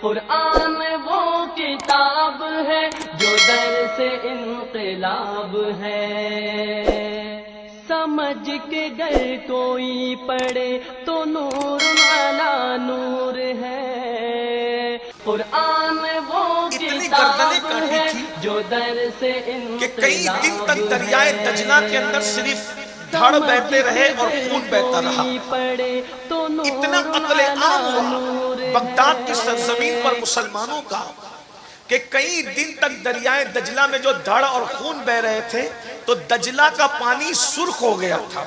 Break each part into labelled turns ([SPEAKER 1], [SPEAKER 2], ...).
[SPEAKER 1] कुरान वो किताब है जो दर से इनकलाब है, समझ के गर कोई पढ़े तो नूर अला नूर है। कुरान वो किताब है जो दर से
[SPEAKER 2] कि कई दिन तक दरियाए दजना के अंदर सिर्फ धड़ बहते रहे और खून बहता रहा। इतना कत्ले आम हुआ बगदाद की सरजमीन पर मुसलमानों का कि कई दिन तक दरियाए दजला में जो धड़ और खून बह रहे थे तो दजला का पानी सुर्ख हो गया था।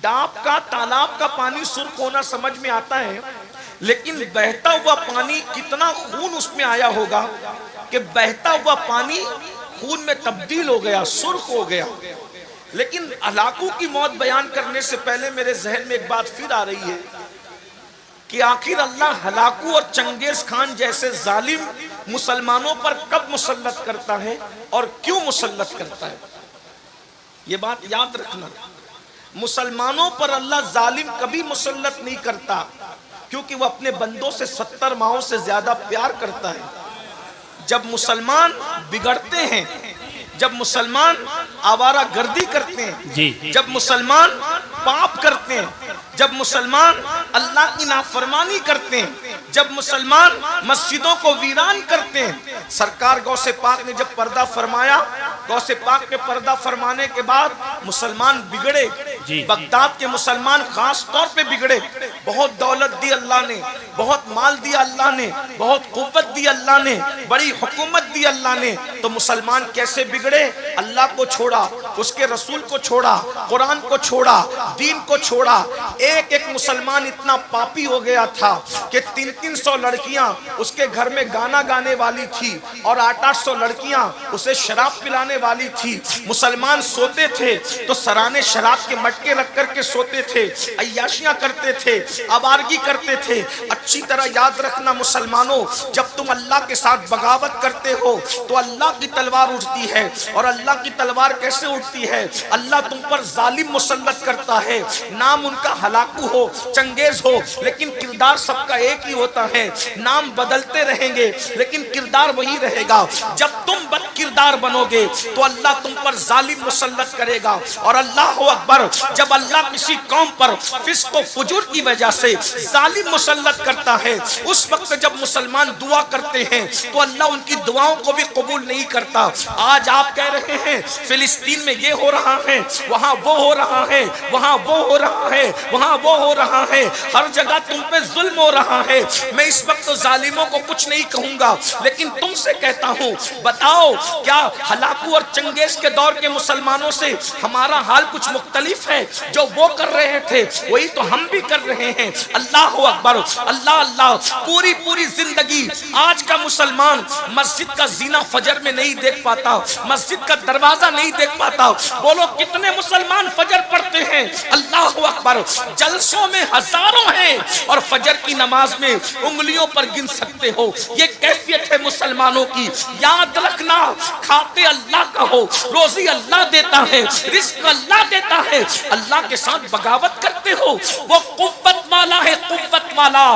[SPEAKER 2] डाब का तालाब का पानी सुर्ख होना समझ में आता है, लेकिन बहता हुआ पानी कितना खून उसमें आया होगा कि बहता हुआ पानी खून में तब्दील हो गया, सुर्ख हो गया। लेकिन हलाकू की मौत बयान करने से पहले मेरे जहन में एक बात फिर आ रही है कि आखिर अल्लाह हलाकू और चंगेज खान जैसे जालिम मुसलमानों पर कब मुसल्लत करता है और क्यों मुसल्लत करता है। ये बात याद रखना, मुसलमानों पर अल्लाह जालिम कभी मुसल्लत नहीं करता क्योंकि वह अपने बंदों से 70 माहों से ज्यादा प्यार करता है। जब मुसलमान बिगड़ते हैं, जब मुसलमान आवारा गर्दी करते हैं जी, जब मुसलमान पाप करते हैं, जब मुसलमान अल्लाह की नाफरमानी करते हैं, जब मुसलमान मस्जिदों को वीरान करते हैं। सरकार गौसे पाक ने जब पर्दा फरमाया, गौसे पाक के पर्दा फरमाने के बाद मुसलमान बिगड़े। बगदाद के मुसलमान खास तौर पे बिगड़े। बहुत दौलत दी अल्लाह ने, बहुत माल दिया अल्लाह ने, बहुत कुव्वत दी अल्लाह ने, बड़ी हुकूमत दी अल्लाह ने, तो मुसलमान कैसे बिगड़े। अल्लाह को छोड़ा, उसके रसूल को छोड़ा, कुरान को छोड़ा, दीन को छोड़ा। एक एक मुसलमान इतना पापी हो गया था कि 300-300 लड़कियां उसके घर में गाना गाने वाली थी और 800 लड़कियां उसे शराब पिलाने वाली थी। मुसलमान सोते थे तो सराने शराब के मटके रख करके सोते थे, अय्याशियां करते थे, आवारगी करते थे। अच्छी तरह याद रखना मुसलमानों, जब तुम अल्लाह के साथ बगावत करते हो तो अल्लाह की तलवार उठती है। और अल्लाह की तलवार कैसे उठती है, अल्लाह तुम पर जालिम मुसल्लत करता है। नाम उनका हलाकू हो, चंगेज हो, लेकिन किरदार सबका एक ही होता है। नाम बदलते रहेंगे लेकिन किरदार वही रहेगा। जब तुम बद किरदार बनोगे तो अल्लाह तुम पर जालिम मुसल्लत करेगा। और अल्लाह अकबर, जब अल्लाह किसी कौम पर फिस्क व फुजूर की वजह से जालिम मुसल्लत करता है, उस वक्त जब मुसलमान दुआ करते हैं तो अल्लाह उनकी दुआओं को भी कबूल नहीं करता। आज आप कह रहे हैं फिलिस्तीन में ये हो रहा है, वहां वो हो रहा है, वहां वो हो रहा है, वहां वो हो रहा है, हर जगह तुम पे जुल्म हो रहा है। मैं इस वक्त तो जालिमों को कुछ नहीं कहूंगा, लेकिन तुमसे कहता हूं, बताओ क्या हलाकू और चंगेज के दौर के मुसलमानों से हमारा हाल कुछ मुख्तलिफ है। जो वो कर रहे थे वही तो हम भी कर रहे हैं। अल्लाह अकबर, अल्लाह अल्लाह। पूरी पूरी जिंदगी आज का मुसलमान मस्जिद का जीना फजर में नहीं देख पाता, मस्जिद का दरवाजा नहीं देख पाता। बोलो कितने मुसलमान फजर पढ़ते हैं। अल्लाह अकबर, जलसों में हजारों हैं और फजर की नमाज में उंगलियों पर गिन सकते हो। ये कैफियत है मुसलमानों की। याद रखना, खाते अल्लाह का हो, रोजी अल्लाह देता है, रिस्क अल्लाह देता है। अल्लाह के साथ बगावत करते हो, वो कुव्वत वाला है, कुव्वत वाला।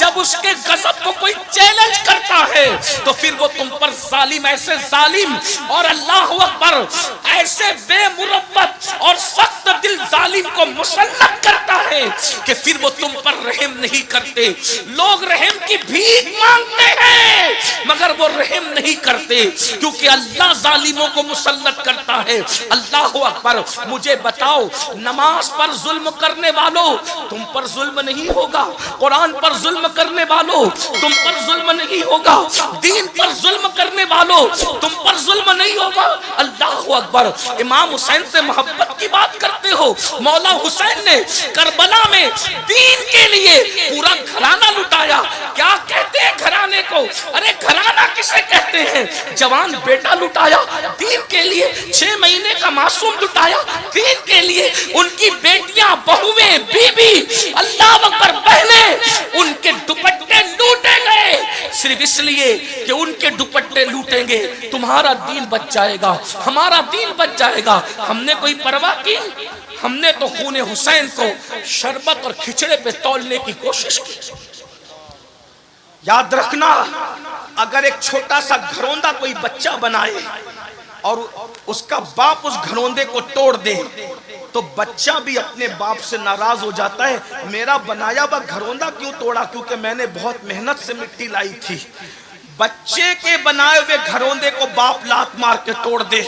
[SPEAKER 2] जब उसके गजब को कोई चैलेंज करता है तो फिर वो तुम पर जालिम, ऐसे जालिम और अल्लाह अकबर ऐसे बेमुरब्बत और सख्त दिल जालिम को मुसल्लत करता है कि फिर वो तुम पर रहम नहीं करते। लोग रहम की भीख मांगते हैं मगर वो रहम नहीं करते क्योंकि अल्लाह जालिमों को मुसल्लत करता है। अल्लाह अकबर। मुझे बताओ, नमाज पर जुल्म करने वालों, तुम पर जुल्म नहीं होगा। कुरान पर जुल्म करने वालों, तुम पर जुल्म नहीं होगा। दीन पर जुल्म करने वालों, तुम पर जुल्म नहीं होगा। अल्लाह अकबर। इमाम हुसैन से मोहब्बत की बात करते हो। मौला हुसैन ने करबला में दीन के लिए पूरा घराना लुटाया। क्या कहते हैं घराने को? अरे घराना किसे कहते हैं? जवान बेटा लुटाया दीन के लिए, 6 महीने का मासूम लुटाया दीन के लिए। उनकी बेटियां, बहुएं, बीबी, अल्लाह अकबर, बहनें, उनके दुपट्टे लूटे गए सिर्फ इसलिए कि उनके दुपट्टे लूटेंगे तुम्हारा दीन बच जाएगा, हमारा दीन बच जाएगा। हमने कोई परवाह की? हमने तो खूने हुसैन को शरबत और खिचड़े पे तौलने की कोशिश की। याद रखना, अगर एक छोटा सा घरौंदा कोई बच्चा बनाए और उसका बाप उस घरौंदे को तोड़ दे, तो बच्चा भी अपने बाप से नाराज हो जाता है, मेरा बनाया हुआ घरौंदा क्यों तोड़ा, क्योंकि मैंने बहुत मेहनत से मिट्टी लाई थी। बच्चे के बनाए हुए घरौंदे को बाप लात मार के तोड़ दे,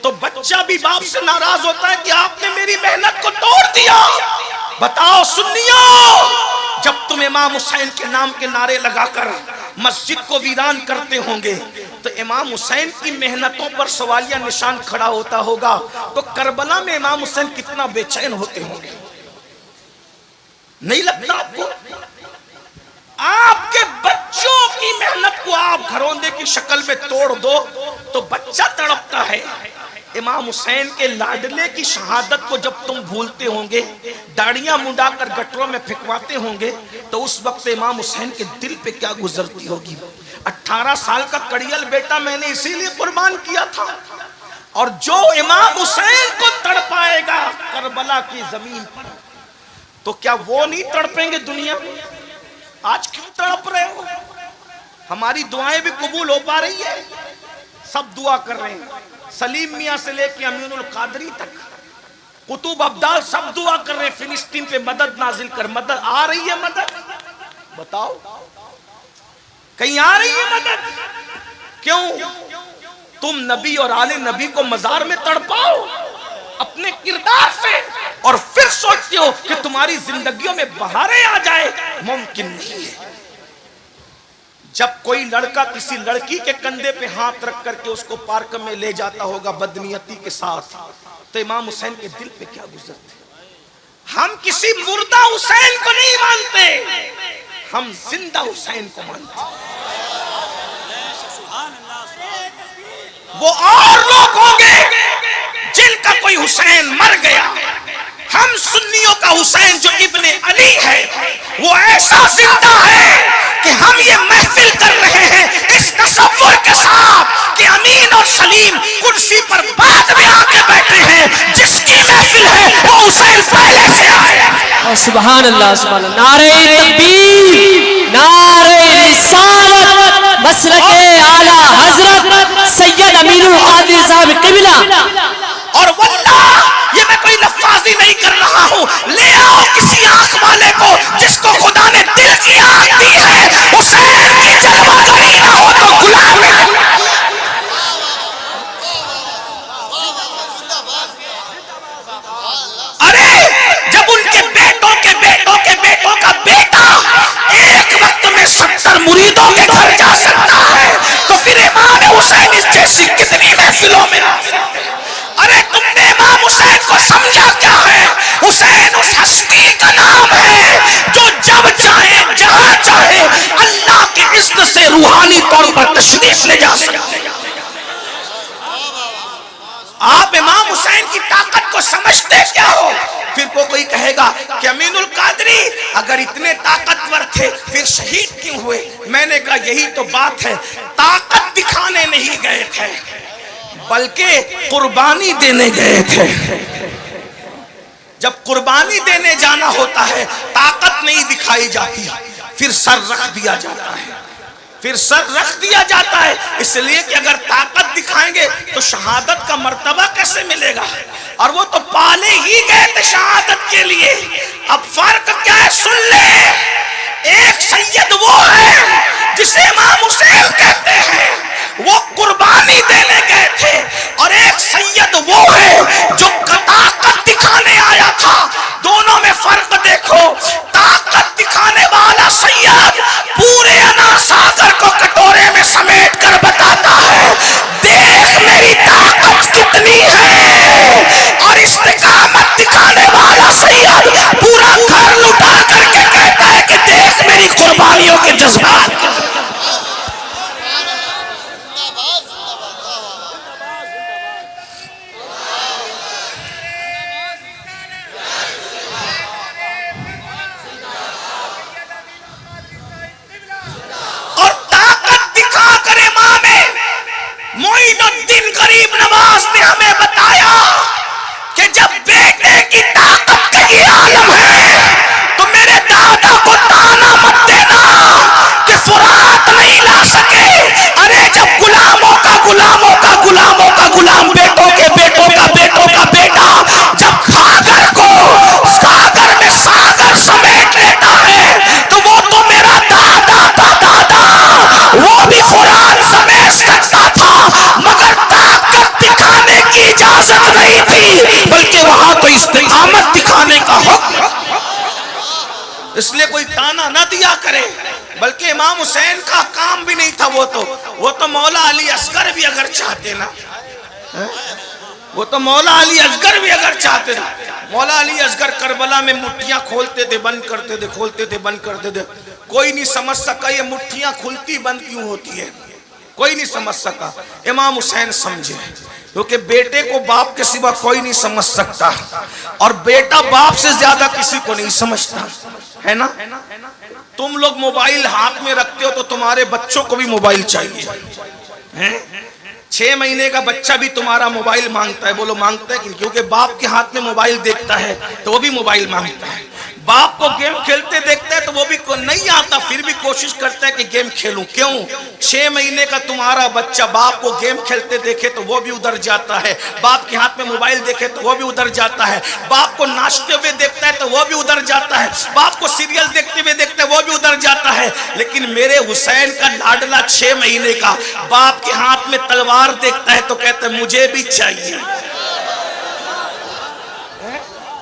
[SPEAKER 2] तो बच्चा भी बाप से नाराज होता है कि आपने मेरी मेहनत को तोड़ दिया। बताओ सुन्नियों, जब तुम इमाम हुसैन के नाम के नारे लगाकर मस्जिद को वीरान करते होंगे, तो इमाम हुसैन की मेहनतों पर सवालिया निशान खड़ा होता होगा, तो करबला में इमाम हुसैन कितना बेचैन होते होंगे। नहीं लगता आपको? आपके बच्चों की मेहनत को आप घरौंदे की शक्ल में तोड़ दो तो बच्चा तड़पता है। इमाम हुसैन के लाडले की शहादत को जब तुम भूलते होंगे, दाढ़ियां मुंडाकर गटरों में फेंकवाते होंगे, तो उस वक्त इमाम हुसैन के दिल पे क्या गुजरती होगी। 18 साल का कड़ियल बेटा मैंने इसीलिए कुर्बान किया था। और जो इमाम हुसैन को तड़पाएगा करबला की जमीन पर, तो क्या वो नहीं तड़पेंगे दुनिया में? आज क्यों तड़प रहे हो? हमारी दुआएं भी कबूल हो पा रही है? सब दुआ कर रहे हैं, सलीम मियां से लेके अमीनुल कादरी तक, कुतुब अब्दाल सब दुआ कर रहे हैं, फिलिस्तीन पे मदद नाजिल कर। मदद आ रही है? मदद बताओ, कहीं आ रही है मदद? क्यों? तुम नबी और आले नबी को मजार में तड़पाओ अपने किरदार से, और फिर सोचते हो कि तुम्हारी जिंदगियों में बहारें आ जाए। मुमकिन नहीं है। जब कोई लड़का किसी लड़की के कंधे पे हाथ रख करके उसको पार्क में ले जाता होगा बदनीयती के साथ, तो इमाम हुसैन के दिल पे क्या गुजरते। हम किसी मुर्दा हुसैन को नहीं मानते, हम जिंदा हुसैन को मानते। वो और लोग होंगे जिनका कोई हुसैन मर गया। हम सुन्नियों का हुसैन जो इब्ने अली है, वो ऐसा जिंदा है कि हम ये महफिल कर रहे हैं इस तसव्वुर के साथ कि अमीन और सलीम कुर्सी पर बाद में आके बैठे हैं। जिसकी महफिल है वो हुसैन पहले से आया।
[SPEAKER 1] सुभान अल्लाह, सुभान अल्लाह। नारे तकबीर, नारे रिसालत, मसलके आला हजरत सैयद अमीनुल कादरी साहब किबला।
[SPEAKER 2] और वल्लाह ये मैं कोई लफ्ज़ी नहीं कर रहा हूँ, ले आओ किसी आंख वाले को जिसको खुदा ने दिल की आंख दी है। हुसैन की जलवागरी ना हो तो गुलाम है। अरे जब उनके बेटों के बेटों के बेटों का बेटा एक वक्त में 70 मुरीदों के घर जा सकता है, तो फिर इमाम हुसैन इस जैसी कितनी महफिलों में। अरे तुमने इमाम हुसैन को समझा क्या है? हुसैन उस हस्ती का नाम है जो जब चाहे जहां चाहे अल्लाह के इज्जत से रूहानी तौर पर तशरीफ ले जा सकते हैं। आप इमाम हुसैन की ताकत को समझते क्या हो? फिर कोई कहेगा कि अमीनुल कादरी अगर इतने ताकतवर थे फिर शहीद क्यों हुए? मैंने कहा यही तो बात है, ताकत दिखाने नहीं गए थे बल्कि कुर्बानी देने गए थे। जब कुर्बानी देने जाना होता है ताकत नहीं दिखाई जाती, फिर सर रख दिया जाता है। फिर सर रख दिया जाता है इसलिए कि अगर ताकत दिखाएंगे तो शहादत का मर्तबा कैसे मिलेगा? और वो तो पाले ही गए थे शहादत के लिए। अब फर्क क्या है सुन ले, एक सैयद वो है जिसे इमाम हुसैन कहते हैं, वो कुर्बानी देने गए थे, और एक सैयद वो है जो ताकत दिखाने आया था। दोनों में फर्क देखो। ताकत दिखाने वाला सैयद पूरे अनार सागर को कटोरे में समेट कर बताता है, देख मेरी ताकत कितनी है। और इस्तिकामत दिखाने वाला सैयद पूरा घर लुटा करके कहता है कि देख मेरी कुर्बानियों के जज्बात। मोइनुद्दीन गरीब नवाज ने हमें बताया कि जब बेटे की ताकत का ये आलम है तो मेरे दादा को ताना मत देना कि फुरा करे, बल्कि इमाम हुसैन का काम भी नहीं था। वो तो मौला अली असगर भी अगर चाहते ना, वो तो मौला अली असगर भी अगर चाहते ना, मौला अली असगर करबला में मुट्ठियां खोलते थे, बंद करते थे, खोलते थे, बंद करते थे। कोई नहीं समझ सका ये मुट्ठियां खुलती बंद क्यों होती है, कोई नहीं समझ सका। इमाम हुसैन समझे, क्योंकि बेटे को बाप के सिवा कोई नहीं समझ सकता, और बेटा बाप से ज्यादा किसी को नहीं समझता, है ना। तुम लोग मोबाइल हाथ में रखते हो तो तुम्हारे बच्चों को भी मोबाइल चाहिए, हैं? 6 महीने का बच्चा भी तुम्हारा मोबाइल मांगता है। बोलो मांगता है क्योंकि बाप के हाथ में मोबाइल देखता है तो वो भी मोबाइल मांगता है। बाप को गेम खेलते देखता है तो वो भी नहीं आता, फिर भी कोशिश करता है कि गेम खेलूं। क्यों? 6 महीने का तुम्हारा बच्चा बाप को गेम खेलते देखे तो वो भी उधर जाता है, बाप के हाथ में मोबाइल देखे तो वो भी उधर जाता है, बाप को नाचते हुए देखता है तो वो भी उधर जाता है, बाप को सीरियल देखते हुए देखता है वो भी उधर जाता है। लेकिन मेरे हुसैन का लाडला 6 महीने का बाप के हाथ में तलवार देखता है तो कहता है मुझे भी चाहिए,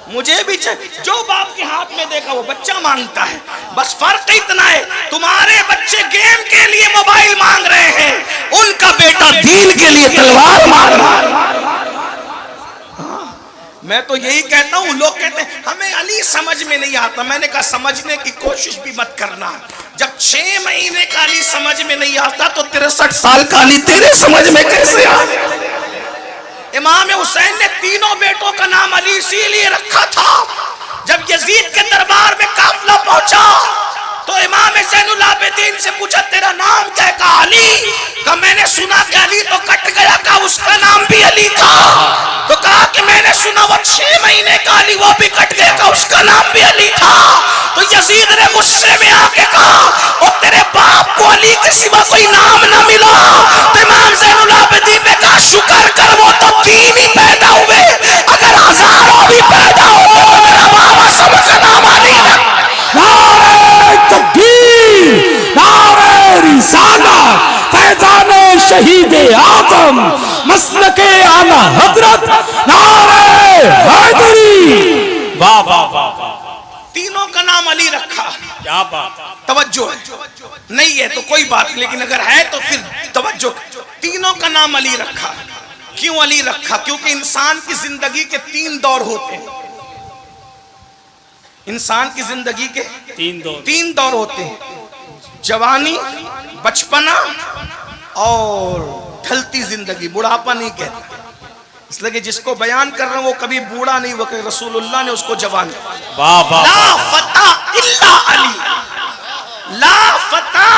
[SPEAKER 2] मुझे भी चाहिए। जो बाप के हाथ में देखा वो बच्चा मांगता है। बस फर्क इतना है, तुम्हारे बच्चे गेम के लिए मोबाइल मांग रहे हैं, उनका बेटा दीन के लिए तलवार मांग रहा है। मैं तो यही कहता हूँ, लोग कहते हैं हमें अली समझ में नहीं आता। मैंने कहा समझने की कोशिश भी मत करना। जब 6 महीने का अली समझ में नहीं आता तो 63 साल का अली तेरे समझ में कैसे आ? इमाम हुसैन ने तीनों बेटों का नाम अली इसीलिए रखा था। जब यजीद के दरबार में काफिला पहुंचा तो इमाम ज़ैनुल आबिदीन से पूछा तेरा नाम क्या है? कहा अली। कहा मैंने सुना कि अली तो कट गया, कहा उसका नाम भी अली था। तो कहा कि मैंने सुना वो 6 महीने का अली वो भी कट गया, कहा उसका नाम भी अली था। तो यजीद ने गुस्से में आके कहा और तेरे बाप को अली के सिवा कोई नाम ना मिला। तो इमाम ज़ैनुल आबिदीन ने कहा शुक्र कर वो तो 3 ही पैदा हुए, अगर हजारों भी पैदा होते तो मेरा बाबा सबका नाम अली है।
[SPEAKER 3] नारे तकबीर, नारे रिसालत, फैज़ाने शहीद आज़म, मसलके आला हज़रत, नारे हैदरी।
[SPEAKER 2] वाह वाह वाह। तीनों का नाम अली रखा, क्या बात, तवज्जो है। नहीं है तो कोई बात नहीं, लेकिन अगर है तो फिर तवज्जो। तीनों का नाम अली रखा। क्यों अली रखा? क्योंकि इंसान की जिंदगी के 3 दौर होते हैं। इंसान की जिंदगी के 3 दौर होते हैं, जवानी, बचपना और ढलती जिंदगी। बुढ़ापा नहीं कहता, इसलिए कि जिसको बयान कर रहे हैं वो कभी बूढ़ा नहीं हुआ, रसूलुल्लाह ने उसको जवान। ला फता इल्ला अली, ला फता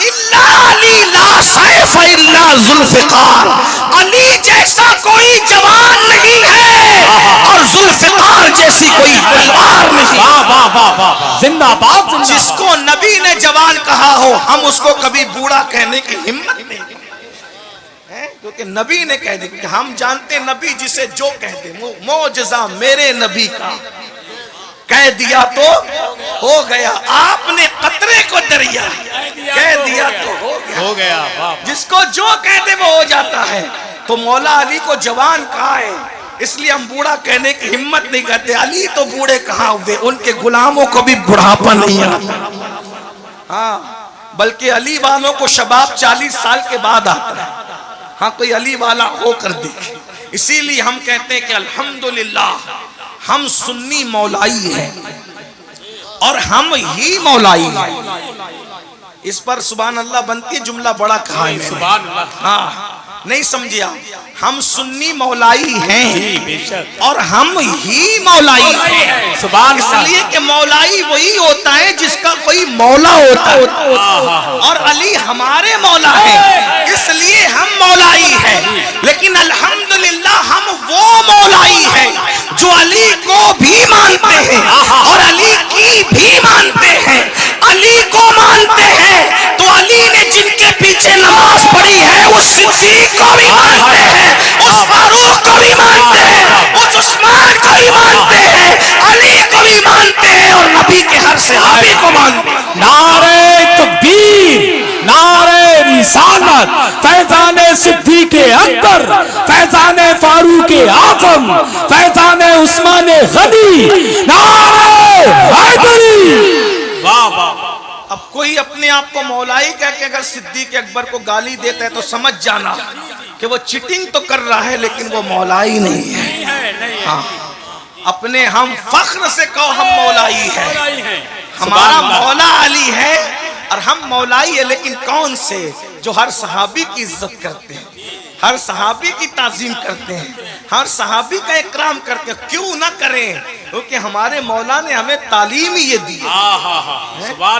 [SPEAKER 2] इल्ला अली, ला सैफ इल्ला जुल्फिकार। अली जैसा कोई जवान नहीं है और जुल्फिकार जैसी कोई तलवार नहीं।
[SPEAKER 3] वाह वाह वाह वाह, जिंदाबाद।
[SPEAKER 2] जिसको नबी ने जवान कहा हो हम उसको कभी बूढ़ा कहने की हिम्मत नहीं, क्योंकि नबी ने कह दिया कि हम जानते नबी जिसे जो कहते, मौजज़ा मेरे नबी का कह दिया तो हो गया, आपने कतरे को दरिया कह दिया तो हो गया। जिसको जो कहते वो हो जाता है। तो मौला अली को जवान कहा है, इसलिए हम बूढ़ा कहने की हिम्मत नहीं करते। अली तो बूढ़े कहाँ हुए, उनके गुलामों को भी बुढ़ापा नहीं आता। हाँ, बल्कि अली वालों को शबाब 40 साल के बाद आता है। हाँ, कोई अली वाला होकर देखे। इसीलिए हम कहते हैं कि अल्हम्दुलिल्लाह हम सुन्नी मौलाई हैं और हम ही मौलाई हैं। इस पर सुभान अल्लाह बनती है, जुमला बड़ा कहा है सुभान अल्लाह। हाँ, नहीं समझे आप? हम सुन्नी मौलाई हैं और हम ही मौलाई हैं। सुभान अल्लाह। इसलिए कि मौलाई वही होता है जिसका कोई मौला होता है, और अली हमारे मौला है, इसलिए हम मौलाई हैं। लेकिन अल्हम्दुलिल्लाह हम वो मौलाई हैं जो अली को भी मानते हैं और अली की भी मानते हैं। अली को मानते हैं तो अली ने जिनके पीछे नमाज पढ़ी है उस सिद्दीक को भी मानते हैं, उस फारूक को भी मानते हैं, उस उस्मान को भी मानते हैं, अली को भी मानते हैं और नबी के हर सहाबी को मानते हैं।
[SPEAKER 3] नारे तकबीर, नारे रिसालत, फैज़ाने सिद्दीक़ अकबर, फैज़ाने फारूक आज़म, फैज़ाने उस्मान गनी, नारे हैदरी।
[SPEAKER 2] वाह वाह। अब कोई अपने आप को मौलाई कह के अगर सिद्दीक अकबर को गाली देता है तो समझ जाना कि वो चिटिंग तो कर रहा है लेकिन वो मौलाई नहीं है। हाँ, अपने हम फख्र से कहो हम मौलाई है, हमारा मौला अली है और हम मौलाई है। लेकिन कौन से? जो हर सहाबी की इज्जत करते हैं, हर सहाबी की ताजीम करते हैं, हर सहाबी का इकराम करते हैं। क्यों ना करें, क्योंकि हमारे मौला ने हमें तालीम ये दी है।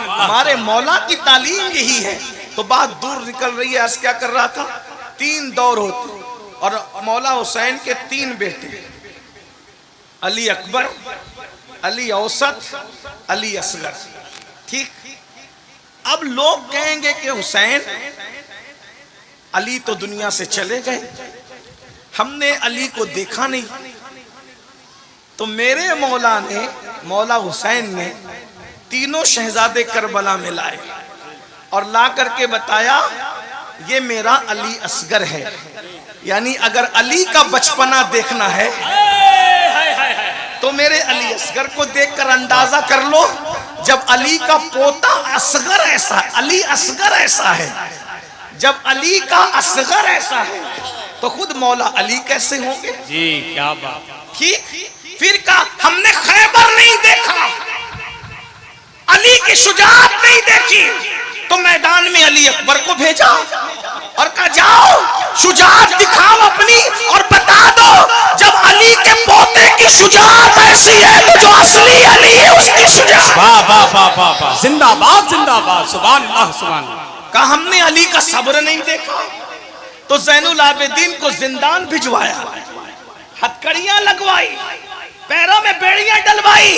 [SPEAKER 2] हमारे मौला की तालीम यही है। तो बात दूर निकल रही है। आज क्या कर रहा था? 3 दौर होते और मौला हुसैन के 3 बेटे, अली अकबर, अली औसत, अली असगर। ठीक, अब लोग कहेंगे कि हुसैन अली तो दुनिया से चले गए, हमने अली को देखा नहीं। तो मेरे मौला ने, मौला हुसैन ने तीनों शहजादे करबला में लाए और ला करके बताया ये मेरा अली असगर है। यानी अगर अली का बचपना देखना है तो मेरे अली असगर को देखकर अंदाजा कर लो। जब अली का पोता असगर ऐसा, अली असगर ऐसा है, जब अली का असगर ऐसा है तो खुद मौला अली कैसे होंगे?
[SPEAKER 3] जी क्या बात।
[SPEAKER 2] ठीक, फिर कहा हमने खैबर नहीं देखा, अली की शुजाअत नहीं देखी, तो मैदान में अली अकबर को भेजा और कहा जाओ शुजाअत दिखाओ अपनी और बता दो जब अली के पोते की शुजाअत ऐसी है तो जो असली अली है उसकी शुजाअत।
[SPEAKER 3] वाह वाह वाह वाह वाह, जिंदाबाद जिंदाबाद, सुभान अल्लाह सुभान अल्लाह।
[SPEAKER 2] कहा हमने अली का सब्र नहीं देखा, तो ज़ैनुल आबिदीन को जिंदान भिजवाया, हथकड़ियां लगवाई, पैरों में बेड़ियां डलवाई।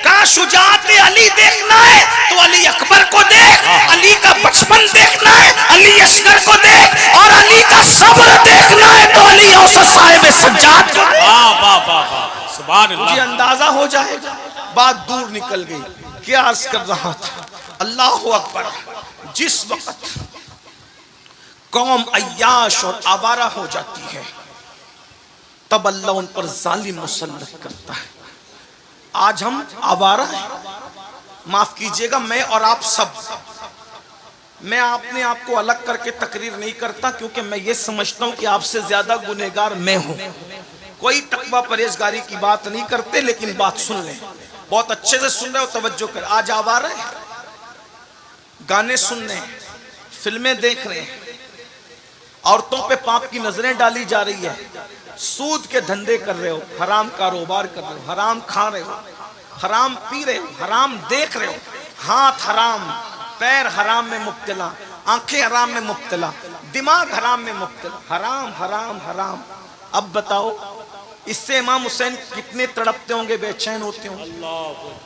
[SPEAKER 2] कहा शुजाअत अली देखना है तो अली अकबर को देख, अली का बचपन देखना है अली असगर को देख, और अली का सब्र देखना है तो अली औसत साहिब सज्जाद को देख।
[SPEAKER 3] वाह वाह वाह वाह, सुभान अल्लाह।
[SPEAKER 2] मुझे अंदाजा हो जाएगा। बात दूर निकल गई। क्या अर्ज कर रहा था? अल्लाह अकबर। जिस वक्त कौम अय्याश और आवारा हो जाती है तब अल्लाह उन पर जालिम मुसल्लत करता है। आज हम आवारा हैं, माफ कीजिएगा मैं और आप सब। मैं अपने आप को अलग करके तकरीर नहीं करता क्योंकि मैं ये समझता हूं कि आपसे ज्यादा गुनहगार मैं हूं। कोई तकवा परहेजगारी की बात नहीं करते, लेकिन बात सुन लें, बहुत अच्छे से सुन रहे हो, तवज्जो कर। आज आवारा हैं, गाने सुन रहे हैं, फिल्में देख रहे हैं, औरतों पे पाप की नजरें डाली जा रही है, सूद के धंधे कर रहे हो, हराम कारोबार कर रहे हो, हराम खा रहे हो, हराम पी रहे हो, हराम देख रहे हो, हाथ हराम, पैर हराम में मुब्तला, आंखें हराम में मुब्तला, दिमाग हराम में मुब्तला, हराम हराम हराम। अब बताओ इससे इमाम हुसैन कितने तड़पते होंगे, बेचैन होते होंगे।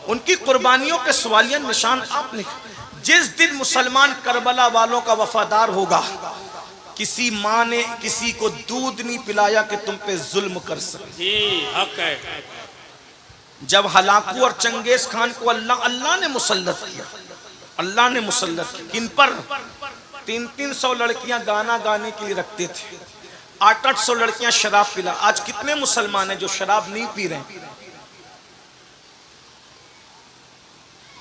[SPEAKER 2] उनकी कुर्बानियों के सवालिया निशान आपने। जिस दिन मुसलमान करबला वालों का वफादार होगा, किसी माँ ने किसी को दूध नहीं पिलाया कि तुम पे जुल्म कर सके।
[SPEAKER 3] जी हक है।
[SPEAKER 2] जब हलाकू और चंगेज खान को अल्लाह ने मुसल्लत किया, अल्लाह ने मुसल्लत किया। किन पर? 300 लड़कियां गाना गाने के लिए रखते थे, 800 लड़कियां शराब पिला। आज कितने मुसलमान हैं जो शराब नहीं पी रहे?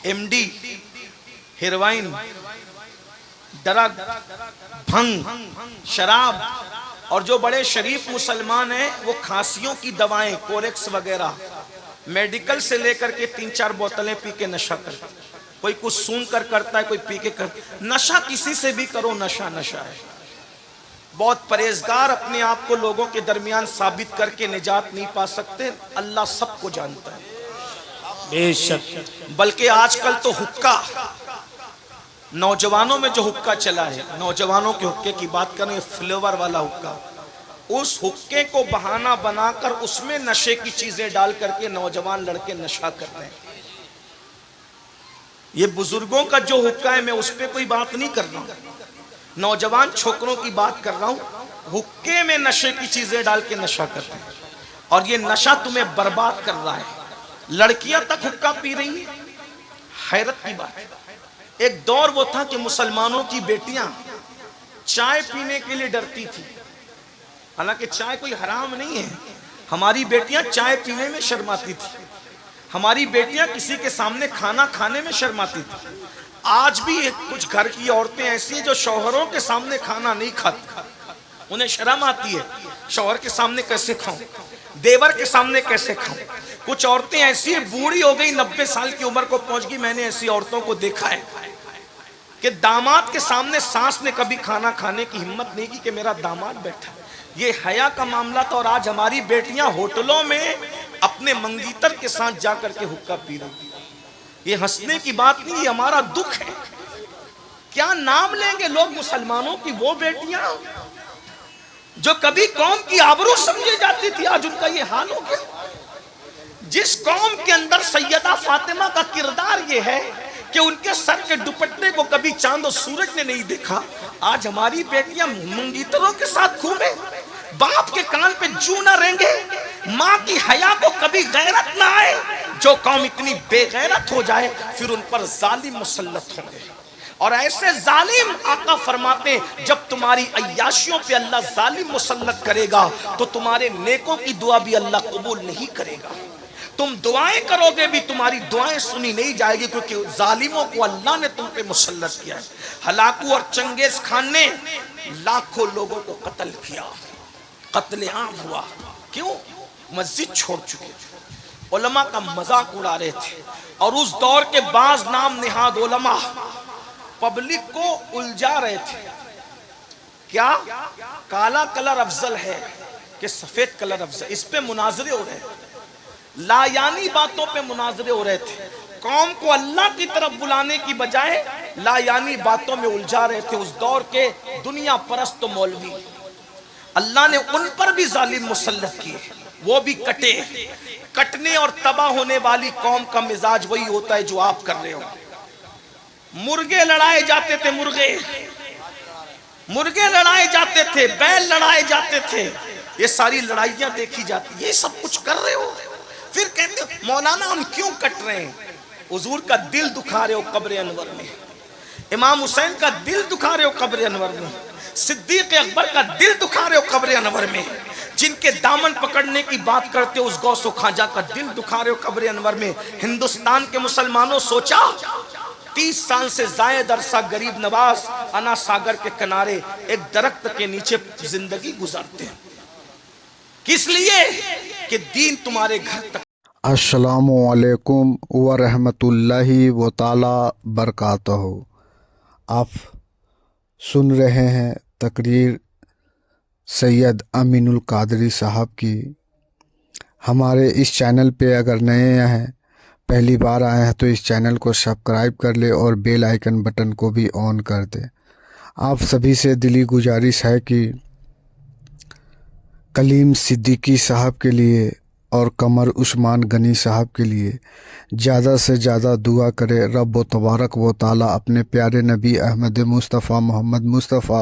[SPEAKER 2] एमडी, हेरोइन, ड्रग, भंग, शराब। और जो बड़े शरीफ मुसलमान हैं वो खांसियों की दवाएं, कोरेक्स वगैरह, मेडिकल से लेकर के 3-4 बोतलें पी के नशा करता है। कोई कुछ सुन कर करता है, कोई पी के कर। नशा किसी से भी करो, नशा नशा है। बहुत परहेजगार अपने आप को लोगों के दरमियान साबित करके निजात नहीं पा सकते। अल्लाह सबको जानता है
[SPEAKER 3] बेशक।
[SPEAKER 2] बल्कि आजकल तो हुक्का, नौजवानों में जो हुक्का चला है, नौजवानों के हुक्के की बात करें, फ्लेवर वाला हुक्का, उस हुक्के को बहाना बनाकर उसमें नशे की चीजें डाल करके नौजवान लड़के नशा कर रहे हैं। ये बुजुर्गों का जो हुक्का है, मैं उस पर कोई बात नहीं कर रहा हूं, नौजवान छोकरों की बात कर रहा हूं। हुक्के में नशे की चीजें डाल के नशा करते हैं और ये नशा तुम्हें बर्बाद कर रहा है। लड़कियां तक हुक्का पी रही हैं। हैरत की बात है। एक दौर वो था कि मुसलमानों की बेटियां चाय पीने के लिए डरती थी। हालांकि चाय कोई हराम नहीं है, हमारी बेटियां चाय पीने में शर्माती थी, हमारी बेटियां किसी के सामने खाना खाने में शर्माती थी। आज भी कुछ घर की औरतें ऐसी हैं जो शौहरों के सामने खाना नहीं खाती, उन्हें शर्म आती है, शौहर के सामने कैसे खाऊं, देवर के सामने कैसे खाऊं। कुछ औरतें ऐसी है, बूढ़ी हो गई, 90 साल की उम्र को पहुंच गई, मैंने ऐसी औरतों को देखा है कि दामाद के सामने सास ने कभी खाना खाने की हिम्मत नहीं की कि मेरा दामाद बैठा। ये हया का मामला था। और आज हमारी बेटियां होटलों में अपने मंगीतर के साथ जाकर के हुक्का पी रही। ये हंसने की बात नहीं, ये हमारा दुख है। क्या नाम लेंगे लोग मुसलमानों की वो बेटियां जो कभी कौम की आबरू समझी जाती थी, आज उनका ये हाल हो गया। जिस कौम के अंदर सैयदा फातिमा का किरदार ये है कि उनके सर के दुपट्टे को कभी चांद और सूरज ने नहीं देखा, आज हमारी बेटियां मंगीतरों के साथ घूमे, बाप के कान पे जू ना रेंगे, माँ की हया को कभी गैरत ना आए। जो कौम इतनी बेगैरत हो जाए फिर उन पर जालिम मुसल्लत होंगे। और ऐसे जालिम आका फरमाते, जब तुम्हारी अय्याशियों पे अल्लाह जालिम मुसल्लत करेगा तो तुम्हारे नेकों की दुआ भी अल्लाह कबूल नहीं करेगा। तुम दुआएं करोगे भी तुम्हारी दुआएं सुनी नहीं जाएगी, क्योंकि जालिमों को अल्लाह ने तुम पे मुसल्लत किया है। हलाकू और चंगेज खान ने लाखों लोगों को कत्ल किया, कत्ले आम हुआ। क्यों? मस्जिद छोड़ चुके, उलमा का मजाक उड़ा रहे थे। और उस दौर के बाज नाम निहाद उलमा पब्लिक को उलझा रहे थे। क्या काला कलर अफजल है कि सफेद कलर अफजल, इस पे मुनाजरे हो रहे थे, लायानी बातों पे मुनाजरे हो रहे थे। कौम को अल्लाह की तरफ बुलाने की बजाय लायानी बातों में उलझा रहे थे। उस दौर के दुनिया परस्त मौलवी, अल्लाह ने उन पर भी जालिम मुसल्लत किए, वो भी कटे। कटने और तबाह होने वाली कौम का मिजाज वही होता है जो आप कर रहे हो। मुर्गे लड़ाए जाते थे, मुर्गे लड़ाए जाते थे, बैल लड़ाए जाते थे, ये सारी लड़ाइयां देखी जाती। ये सब कुछ कर रहे हो, फिर कहते हो मौलाना हम क्यों कट रहे हैं? हुजूर का दिल दुखा रहे हो कब्र अनवर में, इमाम हुसैन का दिल दुखा रहे हो कब्र अनवर में, सिद्दीक अकबर का दिल दुखा रहे हो कब्र अनवर में, जिनके दामन पकड़ने की बात करते हो उस गौसो खाजा का दिल दुखा रहे हो कब्र अनवर में। हिंदुस्तान के मुसलमानों, सोचा 30 साल से जायद अरसा गरीब नवाज अना सागर के किनारे एक दरख्त के नीचे जिंदगी गुजारते हैं, किस लिए? कि दीन तुम्हारे घर तक।
[SPEAKER 4] अस्सलामु अलैकुम व रहमतुल्लाहि व ताला बरकातहू। आप सुन रहे हैं तकरीर सैयद अमीनुल कादरी साहब की। हमारे इस चैनल पे अगर नए हैं, पहली बार आए हैं, तो इस चैनल को सब्सक्राइब कर ले और बेल आइकन बटन को भी ऑन कर दे। आप सभी से दिली गुजारिश है कि कलीम सिद्दीकी साहब के लिए और कमर उस्मान गनी साहब के लिए ज़्यादा से ज़्यादा दुआ करे। रब तबारक व ताला अपने प्यारे नबी अहमद मुस्तफ़ा मोहम्मद मुस्तफ़ा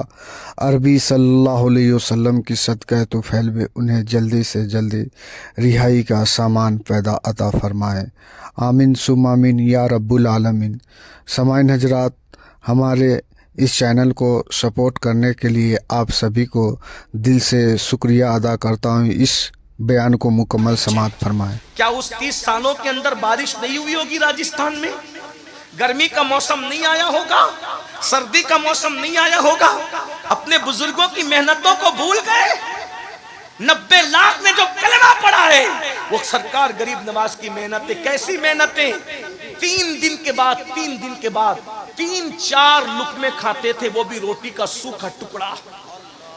[SPEAKER 4] अरबी सल्लल्लाहु अलैहि वसल्लम की सदक़े तो फैल में उन्हें जल्दी से जल्दी रिहाई का सामान पैदा अता फरमाए। आमीन सुम आमीन या रब्बुल आलमीन। समाइन हजरात, हमारे इस चैनल को सपोर्ट करने के लिए आप सभी को दिल से शुक्रिया अदा करता हूँ। इस बयान को मुकम्मल समाप्त फरमाएं।
[SPEAKER 2] क्या उस 30 सालों के अंदर बारिश नहीं हुई होगी राजस्थान में? गर्मी का मौसम नहीं आया होगा, सर्दी का मौसम नहीं आया होगा? अपने बुजुर्गों की मेहनतों को भूल गए। 90 लाख ने जो कलमा पढ़ा है वो सरकार गरीब नवाज की मेहनतें। कैसी मेहनतें? 3 दिन के बाद 3-4 लुकमे खाते थे, वो भी रोटी का सूखा टुकड़ा।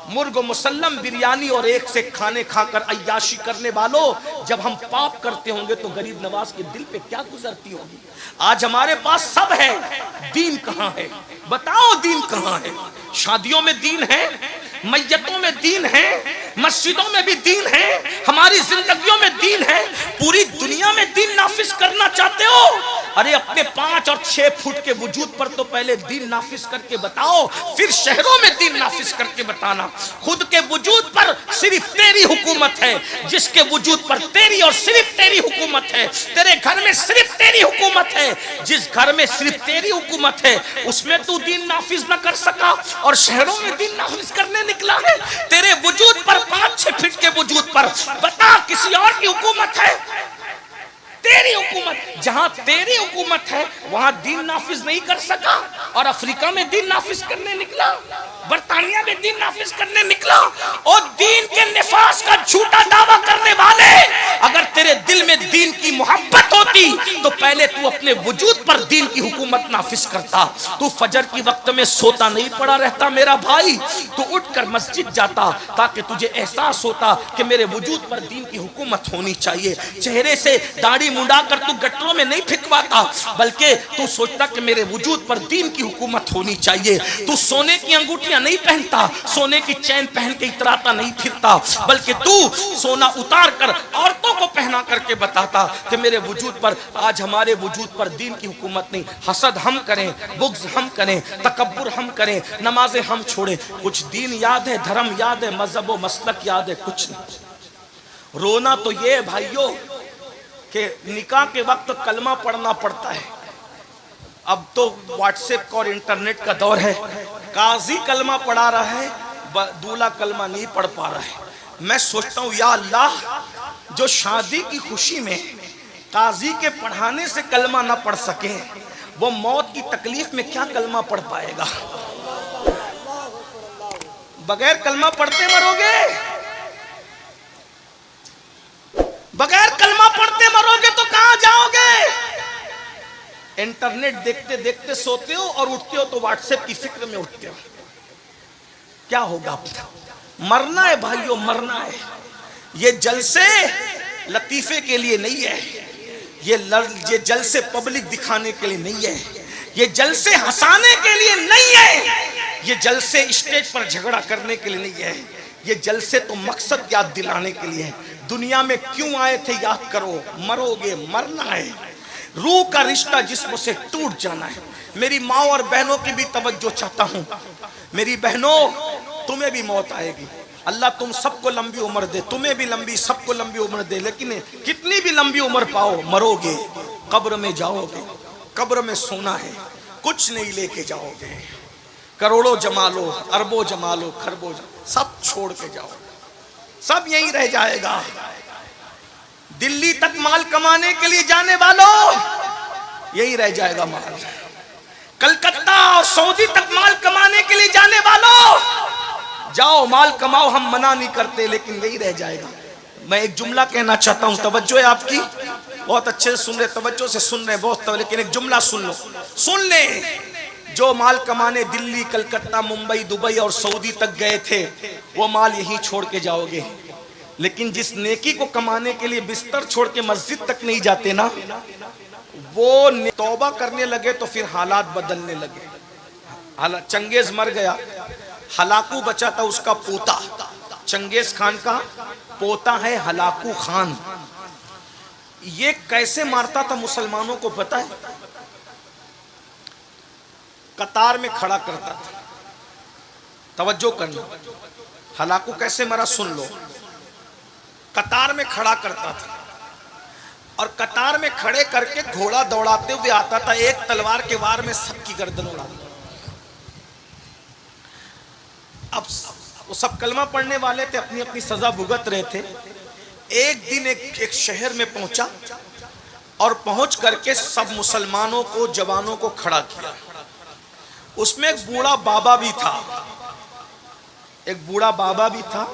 [SPEAKER 2] मुर्ग मुसल्लम बिरयानी और एक से खाने खाकर अय्याशी करने वालों, जब हम पाप करते होंगे तो गरीब नवाज के दिल पे क्या गुजरती होगी? आज हमारे पास सब है, दीन कहाँ है? बताओ दीन कहाँ है? शादियों में दीन है, मैयतों में दीन है, मस्जिदों में भी दीन है, हमारी जिंदगियों में दीन है। पूरी दुनिया में दीन नाफिज करना चाहते हो? अरे अपने 5 और 6 फुट के वजूद पर तो पहले दीन नाफिज करके बताओ, फिर शहरों में दीन नाफिज करके बताना। खुद के वजूद पर सिर्फ तेरी हुकूमत है, जिसके वजूद पर तेरी और सिर्फ तेरी हुकूमत है। तेरे घर में सिर्फ तेरी हुकूमत है, जिस घर में सिर्फ तेरी हुकूमत है उसमें तू दीन नाफिज न कर सका और शहरों में दीन नाफिज करने निकला है। तेरे वजूद पर 5-6 फीट के वजूद पर बता किसी और की हुकूमत है? तेरी हुकूमत, जहां तेरी हुकूमत है वहां दीन नाफिज नहीं कर सका, और अफ्रीका में दीन नाफिज करने निकला, बरतानिया में दीन नाफिज करने निकला। और दीन के निफास का झूठा दावा करने वाले, अगर तेरे दिल में दीन की मोहब्बत होती तो पहले तू अपने वजूद पर दीन की हुकूमत नाफिज करता। तू फजर की वक्त में सोता नहीं पड़ा रहता मेरा भाई, तू उठकर मस्जिद जाता ताकि तुझे एहसास होता कि मेरे वजूद पर दीन की हुकूमत होनी चाहिए। चेहरे से दाढ़ी मुंडाकर तू गटरों में नहीं फिकवाता, बल्कि तू सोचता कि मेरे वजूद पर दीन की हुकूमत होनी चाहिए। तू सोने की अंगूठियां नहीं पहनता, सोने की चैन पहन के इतराता नहीं फिरता, बल्कि तू सोना उतार कर औरतों को पहना करके बताता कि मेरे वजूद पर, आज हमारे वजूद पर दीन की हुकूमत नहीं। हसद हम करें, बुग़्ज़ हम करें, तकब्बुर हम करें, नमाजें हम छोड़ें, कुछ दीन याद है, धर्म याद है, मजहब व मसलक याद है, कुछ नहीं। रोना तो ये है भाइयों कि निकाह के वक्त कलमा पढ़ना पड़ता है। अब तो व्हाट्सएप और इंटरनेट का दौर है, काजी कलमा पढ़ा रहा है, दूल्हा कलमा नहीं पढ़ पा रहा है। मैं सोचता हूँ या अल्लाह, जो शादी की खुशी में काजी के पढ़ाने से कलमा ना पढ़ सके, वो मौत की तकलीफ में क्या कलमा पढ़ पाएगा। बगैर कलमा पढ़ते मरोगे, बगैर कलमा पढ़ते मरोगे तो कहां जाओगे। इंटरनेट देखते देखते सोते हो और उठते हो तो व्हाट्सएप की फिक्र में उठते हो। क्या होगा, मरना है भाइयों, मरना है। ये जलसे लतीफे के लिए नहीं है, ये जलसे पब्लिक दिखाने के लिए नहीं है, ये जलसे हंसाने के लिए नहीं है, ये जलसे स्टेज पर झगड़ा करने के लिए नहीं है, ये जलसे तो मकसद याद दिलाने के लिए है। दुनिया में क्यों आए थे याद करो, मरोगे, मरना है। रूह का रिश्ता जिस्म से टूट जाना है। मेरी माँ और बहनों की भी तवज्जो चाहता हूँ। मेरी बहनों, तुम्हें भी मौत आएगी। अल्लाह तुम सबको लंबी उम्र दे, तुम्हें भी लंबी, सबको लंबी उम्र दे, लेकिन कितनी भी लंबी उम्र पाओ, मरोगे, कब्र में जाओगे, कब्र में सोना है, कुछ नहीं लेके जाओगे। करोड़ों जमा लो, अरबों जमा लो, खरबों सब छोड़ के जाओ, सब यहीं रह जाएगा। दिल्ली तक माल कमाने के लिए जाने वालों, यही रह जाएगा माल। कलकत्ता और सऊदी तक माल कमाने के लिए जाने वालों, जाओ माल कमाओ, हम मना नहीं करते, लेकिन यही रह जाएगा। मैं एक जुमला कहना चाहता हूं, तवज्जो है आपकी, बहुत अच्छे से सुन रहे, तवज्जो से सुन रहे बहुत, लेकिन एक जुमला सुन लो, सुन ले। जो माल कमाने दिल्ली, कलकत्ता, मुंबई, दुबई और सऊदी तक गए थे, वो माल यहीं छोड़ के जाओगे। लेकिन जिस नेकी को कमाने के लिए बिस्तर छोड़ के मस्जिद तक नहीं जाते ना, वो तौबा करने लगे तो फिर हालात बदलने लगे। चंगेज मर गया, हलाकू बचा था उसका पोता, चंगेज खान का पोता है हलाकू खान। ये कैसे मारता था मुसलमानों को पता है? कतार में खड़ा करता था। तवज्जो करना, हलाकू कैसे मरा सुन लो। कतार में खड़ा करता था और कतार में खड़े करके घोड़ा दौड़ाते हुए आता था, एक तलवार के वार में सबकी गर्दन उड़ा दी। अब वो सब कलमा पढ़ने वाले थे, अपनी अपनी सजा भुगत रहे थे। एक दिन एक शहर में पहुंचा और पहुंच करके सब मुसलमानों को, जवानों को खड़ा किया। उसमें एक बूढ़ा बाबा भी था, एक बूढ़ा बाबा भी था।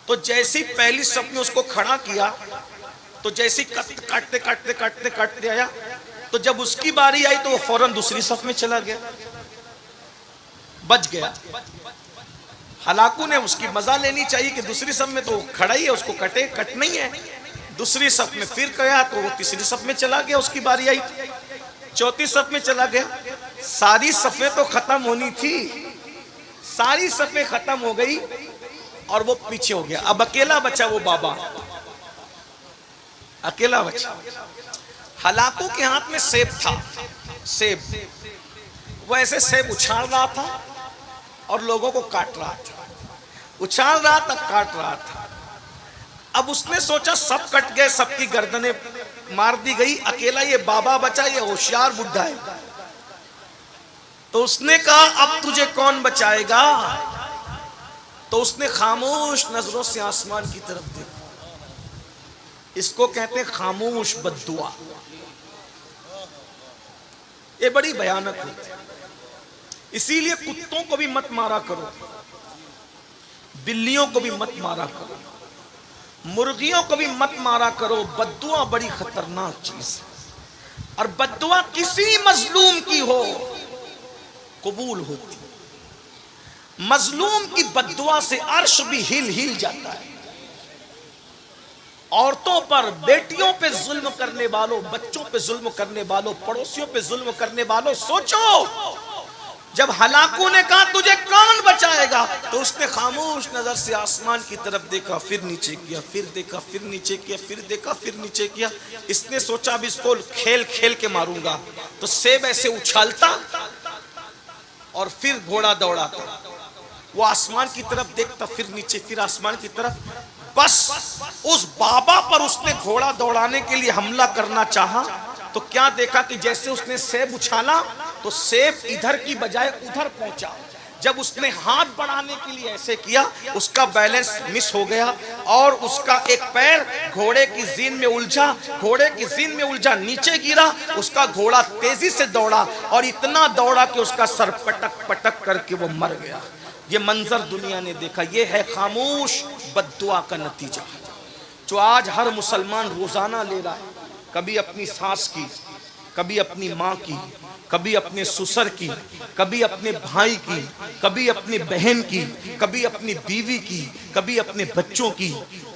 [SPEAKER 2] तो जैसी पहली सफ में उसको खड़ा किया, तो जैसी काटते काटते काटते काटते आया, तो जब उसकी बारी आई तो वो फौरन दूसरी सफ में चला गया, बच गया। हलाकू ने उसकी मजा लेनी चाहिए कि दूसरी सफ में तो खड़ा ही है, उसको कटे, कट नहीं है। दूसरी सफ में फिर गया तो वो तीसरी सफ में चला गया, उसकी बारी आई। चौथी सफ में चला गया, सारी सफें तो खत्म होनी थी, सारी सफें खत्म हो गई और वो पीछे हो गया। अब अकेला बचा वो बाबा, अकेला बचा। हलाकू के हाथ में सेब था, सेब। वो ऐसे सेब उछाल रहा था और लोगों को काट रहा था, उछाल रहा था, काट रहा था। अब उसने सोचा सब कट गए, सबकी गर्दनें मार दी गई, अकेला ये बाबा बचा, ये होशियार बुढ़ा है। तो उसने कहा अब तुझे कौन बचाएगा? तो उसने खामोश नजरों से आसमान की तरफ देखा। इसको कहते हैं खामोश बद्दुआ। ये बड़ी भयानक होती है। इसीलिए कुत्तों को भी मत मारा करो, बिल्लियों को भी मत मारा करो, मुर्गियों को भी मत मारा करो। बद्दुआ बड़ी खतरनाक चीज है और बद्दुआ किसी मजलूम की हो कबूल होती। मजलूम की बद्दुआ से अर्श भी हिल हिल जाता है। औरतों पर, बेटियों पे जुल्म करने वालों, बच्चों पे जुल्म करने वालों, पड़ोसियों पे जुल्म करने वालों, सोचो जब हलाकू ने कहा तुझे कौन बचाएगा, तो उसने खामोश नजर से आसमान की तरफ देखा, फिर नीचे किया, फिर देखा, फिर नीचे किया, फिर देखा, फिर नीचे किया। इसने सोचा अब इसको खेल खेल के मारूंगा, तो सेब ऐसे उछालता और फिर घोड़ा दौड़ाता। वो आसमान की तरफ देखता, फिर नीचे, फिर आसमान की तरफ। बस उस बाबा पर उसने घोड़ा दौड़ाने के लिए हमला करना चाहा, तो क्या देखा कि जैसे उसने सेब उछाला तो सेब इधर की बजाय उधर पहुंचा। जब उसने हाथ बढ़ाने के लिए ऐसे किया, उसका बैलेंस मिस हो गया और उसका एक पैर घोड़े की जीन में उलझा, घोड़े की जीन में उलझा, नीचे गिरा। उसका घोड़ा तेजी से दौड़ा और इतना दौड़ा कि उसका सर पटक पटक करके वो मर गया। ये मंजर दुनिया ने देखा। ये है खामोश बद्दुआ का नतीजा, जो आज हर मुसलमान रोजाना ले रहा है। कभी अपनी सास की, कभी अपनी माँ की, कभी अपने ससुर की, कभी अपने भाई की, कभी अपनी बहन की, कभी अपनी बीवी की, कभी अपने बच्चों की।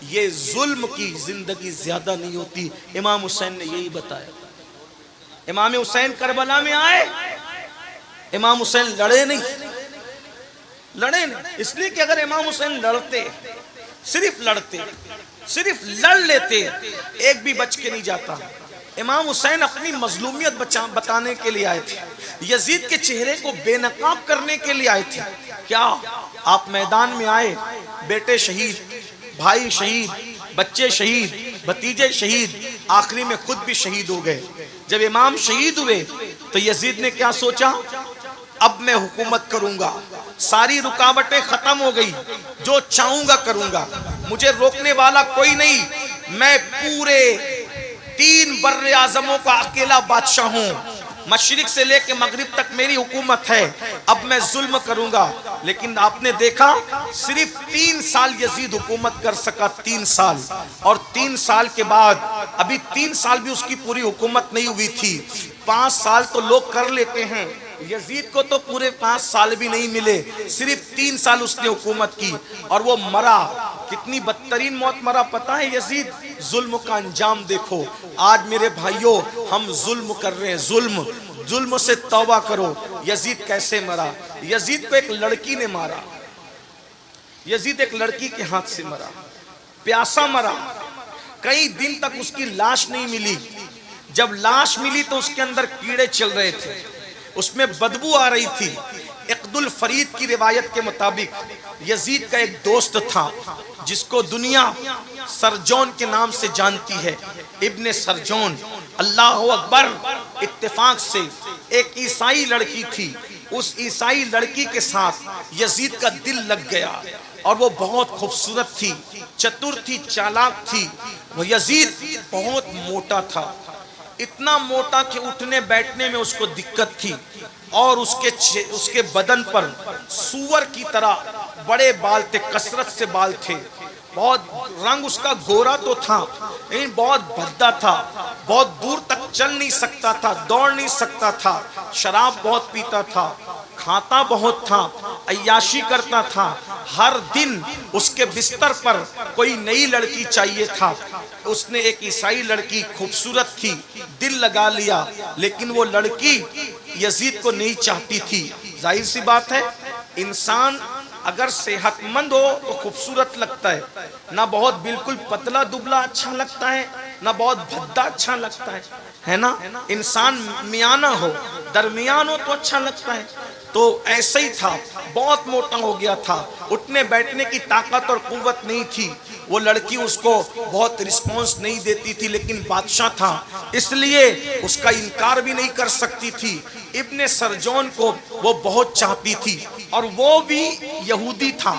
[SPEAKER 2] ये जुल्म की जिंदगी ज्यादा नहीं होती। इमाम हुसैन ने यही बताया। इमाम हुसैन करबला में आए, इमाम हुसैन लड़े नहीं, इसलिए कि अगर इमाम हुसैन लड़ते, सिर्फ लड़ते, सिर्फ लड़ लेते, एक भी बच के नहीं जाता। इमाम हुसैन अपनी मजलूमियत बताने के लिए आए थे, यजीद के चेहरे को बेनकाब करने के लिए आए थे। क्या आप मैदान में आए, बेटे शहीद, भाई शहीद, बच्चे शहीद, भतीजे शहीद, आखिरी में खुद भी शहीद हो गए। जब इमाम शहीद हुए तो यजीद ने क्या सोचा, अब मैं हुकूमत करूंगा, सारी रुकावटें खत्म हो गई, जो चाहूंगा करूंगा, मुझे रोकने वाला कोई नहीं, मैं पूरे 3 बर्रे आजमों का अकेला बादशाह हूं, मशरिक से लेके मगरिब तक मेरी हुकूमत है, अब मैं जुल्म करूंगा। लेकिन आपने देखा सिर्फ 3 साल यजीद हुकूमत कर सका, 3 साल, और 3 साल के बाद अभी 3 साल भी उसकी पूरी हुकूमत नहीं हुई थी। 5 साल तो लोग कर लेते हैं, यजीद को तो पूरे 5 साल भी नहीं मिले, सिर्फ 3 साल उसने हुकूमत की और वो मरा। कितनी बदतरीन मौत मरा पता है यजीद? जुल्म का अंजाम देखो। आज मेरे भाइयों, हम जुल्म कर रहे हैं, जुल्म से तौबा करो। यजीद कैसे मरा? यजीद को एक लड़की ने मारा, यजीद एक लड़की के हाथ से मरा, प्यासा मरा। कई दिन तक उसकी लाश नहीं मिली। जब लाश मिली तो उसके अंदर कीड़े चल रहे थे, उसमें बदबू आ रही थी। इक़दुल फरीद की रिवायत के मुताबिक यजीद का एक दोस्त था जिसको दुनिया सरजौन के नाम से जानती है, इब्ने सरजौन। अल्लाह अकबर। इत्तेफाक से एक ईसाई लड़की थी, उस ईसाई लड़की के साथ यजीद का दिल लग गया और वो बहुत खूबसूरत थी, चतुर थी, चालाक थी। वो यजीद बहुत मोटा था, इतना मोटा कि उठने बैठने में उसको दिक्कत थी और उसके बदन पर सूअर की तरह बड़े बाल थे, कसरत से बाल थे। बहुत रंग उसका गोरा तो था लेकिन बहुत भद्दा था, बहुत दूर तक चल नहीं सकता था, दौड़ नहीं सकता था, शराब बहुत पीता था, खाता बहुत था, अय्याशी करता था। हर दिन उसके बिस्तर पर कोई नई लड़की चाहिए था। उसने एक ईसाई लड़की, खूबसूरत थी, दिल लगा लिया, लेकिन वो लड़की यजीद को नहीं चाहती थी। जाहिर सी बात है, इंसान अगर सेहतमंद हो तो खूबसूरत लगता है, ना बहुत बिल्कुल पतला दुबला अच्छा लगता है, ना बहुत भद्दा अच्छा लगता है ना? इंसान मियाना हो, दरमियान हो तो अच्छा लगता है। तो ऐसे ही था, बहुत मोटा हो गया था, उठने बैठने की ताकत और कुव्वत नहीं थी। वो लड़की उसको बहुत रिस्पॉन्स नहीं देती थी, लेकिन बादशाह था इसलिए उसका इनकार भी नहीं कर सकती थी। इब्ने सरजौन को वो बहुत चाहती थी और वो भी यहूदी था,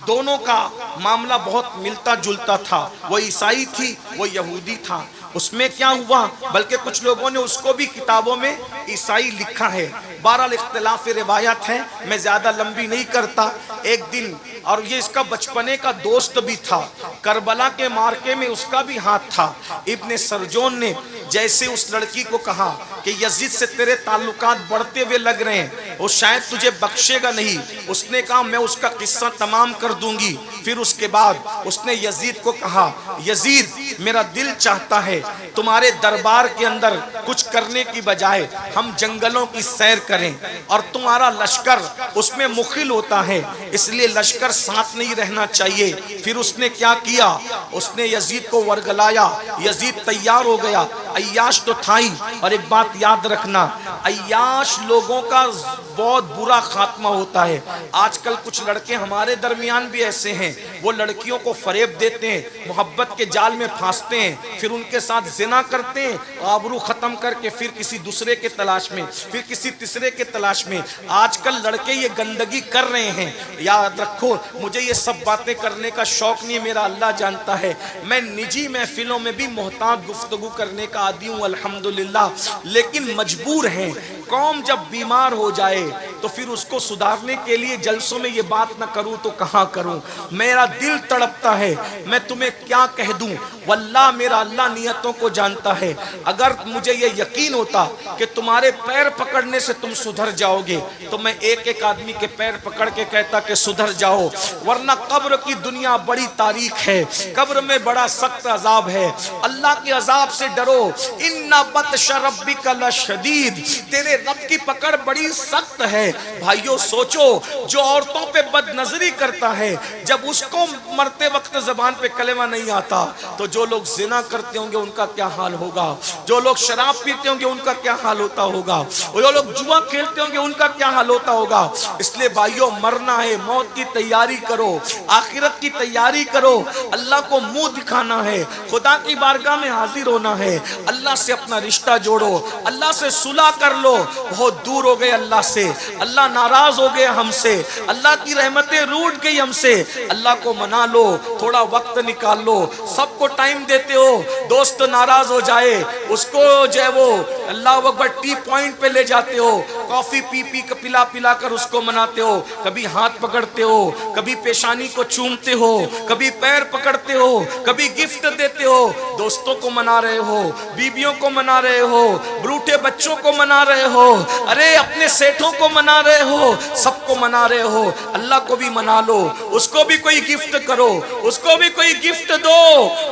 [SPEAKER 2] दोनों का मामला बहुत मिलता जुलता था। वो ईसाई थी, वो यहूदी था। उसमें क्या हुआ, बल्कि कुछ लोगों ने उसको भी किताबों में ईसाई लिखा है। बहरहाल इख्तिलाफ रिवायत है, मैं ज्यादा लंबी नहीं करता। एक दिन, और ये इसका बचपने का दोस्त भी था, करबला के मार्के में उसका भी हाथ था। इब्ने सरजोन ने जैसे उस लड़की को कहा कि यजीद से तेरे ताल्लुकात बढ़ते हुए लग रहे हैं, वो शायद तुझे बख्शेगा नहीं, उसने कहा मैं उसका किस्सा तमाम कर दूंगी। फिर उसके बाद उसने यजीद को कहा, यजीद मेरा दिल चाहता है तुम्हारे दरबार के अंदर कुछ करने की बजाय हम जंगलों की सैर करें, और तुम्हारा लश्कर उसमें मुखिल होता है, इसलिए लश्कर साथ नहीं रहना चाहिए। फिर उसने क्या किया, उसने यजीद को वर्गलाया, यजीद तैयार हो गया। अय्याश तो था ही, और एक बात याद रखना, अय्याश लोगों का बहुत बुरा खात्मा होता है। आजकल कुछ लड़के हमारे दरमियान भी ऐसे हैं, वो लड़कियों को फरेब देते हैं, मोहब्बत के जाल में फांसते हैं, फिर उनके साथ जिना करते हैं, आबरू खत्म करके फिर किसी दूसरे के तलाश में, फिर किसी तीसरे के तलाश में। आजकल लड़के ये गंदगी कर रहे हैं। याद रखो, मुझे ये सब बातें करने का शौक नहीं, मेरा अल्लाह जानता है। मैं निजी महफिलों में भी मोहतात गुफ्तगू करने का आदी हूँ अल्हम्दुलिल्लाह, लेकिन मजबूर हैं। कौम जब बीमार हो जाए तो फिर उसको सुधारने के लिए जलसों में ये बात ना करूं तो कहां करूं। मेरा दिल तड़पता है, मैं तुम्हें क्या कह दूं। वल्लाह मेरा अल्लाह नियतों को जानता है। अगर मुझे ये यकीन होता कि तुम्हारे पैर पकड़ने से तुम सुधर जाओगे तो मैं एक एक आदमी के पैर पकड़ के कहता कि सुधर जाओ, वरना कब्र की दुनिया बड़ी तारीख है, कब्र में बड़ा सख्त अजाब है। अल्लाह के अजाब से डरो, इन्ना बत्श रब्बिका लशदीद, तेरे रब की पकड़ बड़ी सख्त है। भाइयों सोचो, जो औरतों पे बदनजरी करता है, जब उसको मरते वक्त जबान पे कलेमा नहीं आता, तो जो लोग जिना करते होंगे उनका क्या हाल होगा, जो लोग शराब पीते होंगे उनका क्या हाल होता होगा, जो लोग जुआ खेलते होंगे उनका क्या हाल होता होगा। इसलिए भाइयों, मरना है, मौत की तैयारी करो, आखिरत की तैयारी करो, अल्लाह को मुंह दिखाना है, खुदा की बारगाह में हाजिर होना है, अल्लाह से अपना रिश्ता जोड़ो, अल्लाह से सुलह कर लो। बहुत दूर हो गए अल्लाह से, अल्लाह नाराज हो गए हमसे, अल्लाह की रहमतें रूठ गई हमसे। अल्लाह को मना लो, थोड़ा वक्त निकाल लो। सबको टाइम देते हो, दोस्त नाराज हो जाए उसको जो है वो अल्लाह अकबर टी पॉइंट पे ले जाते हो, कॉफी पी पी पिला पिला कर उसको मनाते हो। कभी हाथ पकड़ते हो, कभी पेशानी को चूमते हो, कभी पैर पकड़ते हो, कभी गिफ्ट देते हो। दोस्तों को मना रहे हो, बीबियों को मना रहे हो, ब्रूठे बच्चों को मना रहे हो, अरे अपने सेठों को मना रहे हो, सबको मना रहे हो। अल्लाह को भी मना लो, उसको भी कोई गिफ्ट करो, उसको भी कोई गिफ्ट दो,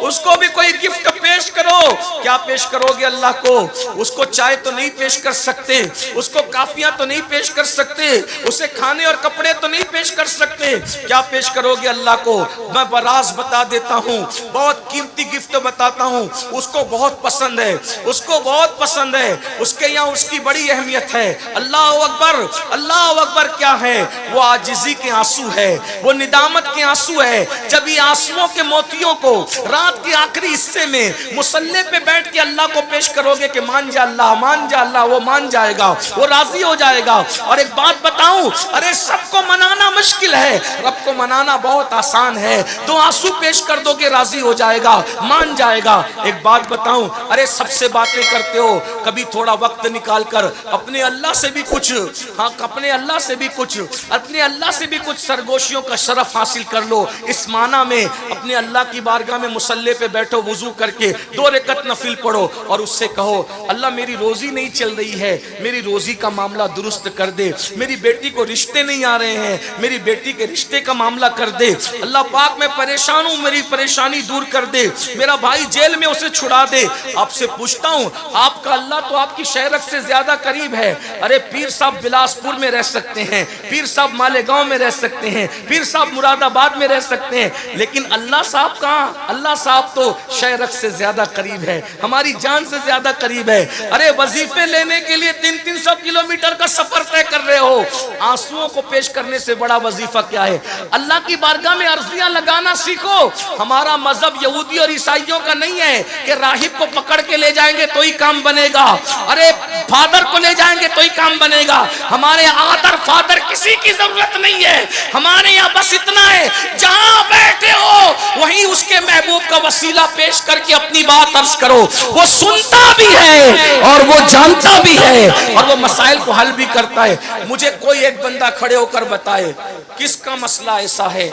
[SPEAKER 2] उसको भी कोई गिफ्ट पेश करो। क्या पेश करोगे अल्लाह को? उसको चाय तो नहीं पेश कर सकते, उसको काफियां तो नहीं पेश कर सकते, उसे खाने और कपड़े तो नहीं पेश कर सकते। क्या पेश करोगे अल्लाह को? मैं बराज बता देता हूँ, बहुत कीमती गिफ्ट बताता हूँ, उसको बहुत पसंद है, उसको बहुत पसंद है, उसके यहाँ उसकी बड़ी अहमियत है। अल्लाह अकबर, अल्लाह अकबर क्या है? वो आजिज़ी के आंसू है, वो निदामत के आंसू है। जब ये आंसुओं के मोतियों को रात के आखिरी हिस्से में मुसल्ले पे बैठ के अल्लाह को पेश करोगे कि मान जा अल्लाह, मान जा अल्लाह, वो मान जाएगा, वो राजी हो जाएगा। और एक बात बताऊं, अरे सबको मनाना मुश्किल है, रब को मनाना बहुत आसान है। तो आंसू पेश कर दोगे, राजी हो जाएगा, मान जाएगा। एक बात बताऊं, अरे सबसे बातें करते हो, कभी थोड़ा वक्त निकाल कर अपने अल्लाह से भी कुछ, हाँ अपने अल्लाह से भी कुछ, अपने अल्लाह से भी कुछ सरगोशियों का शरफ हासिल कर लो। इस माना में अपने अल्लाह की बारगाह में मुसल्ले पे बैठो, वुजू करके 2 रकअत नफिल पढ़ो और उससे कहो, अल्लाह मेरी रोजी नहीं चल रही है, मेरी रोजी का मामला दुरुस्त कर दे, मेरी बेटी को रिश्ते नहीं आ रहे हैं, मेरी बेटी के रिश्ते का मामला कर दे। अल्लाह पाक मैं परेशान हूँ, मेरी परेशानी दूर कर दे, मेरा भाई जेल में उसे छुड़ा दे। आपसे पूछता हूँ, आपका अल्लाह तो आपकी शहरत से ज्यादा करीब है। अरे पीर साहब बिलासपुर में रह सकते हैं, पीर साहब मालेगांव में रह सकते हैं, पीर साहब मुरादाबाद में रह सकते हैं, लेकिन अल्लाह साहब कहाँ? अल्लाह साहब तो शहरत से ज्यादा करीब है, हमारी जान से ज्यादा करीब है। अरे वजीफे लेने के लिए 300-300 किलोमीटर किलोमीटर का सफर तय कर रहे हो, आंसुओं को पेश करने से बड़ा वजीफा क्या है। अल्लाह की बारगाह में अर्जियां लगाना सीखो। हमारा मजहब यहूदी और ईसाइयों का नहीं है कि राहिब को पकड़ के ले जाएंगे तो ही काम बनेगा, अरे फादर को ले जाएंगे तो ही काम बनेगा। हमारे आदर फादर किसी की जरूरत नहीं है। हमारे यहाँ बस इतना है, जहां बैठे हो वहीं उसके महबूब का वसीला पेश करके अपनी बात अर्ज करो। वो सुनता भी है और वो जानता भी है और वो मसाइल को हल भी करता है। मुझे कोई एक बंदा खड़े होकर बताए किसका मसला ऐसा है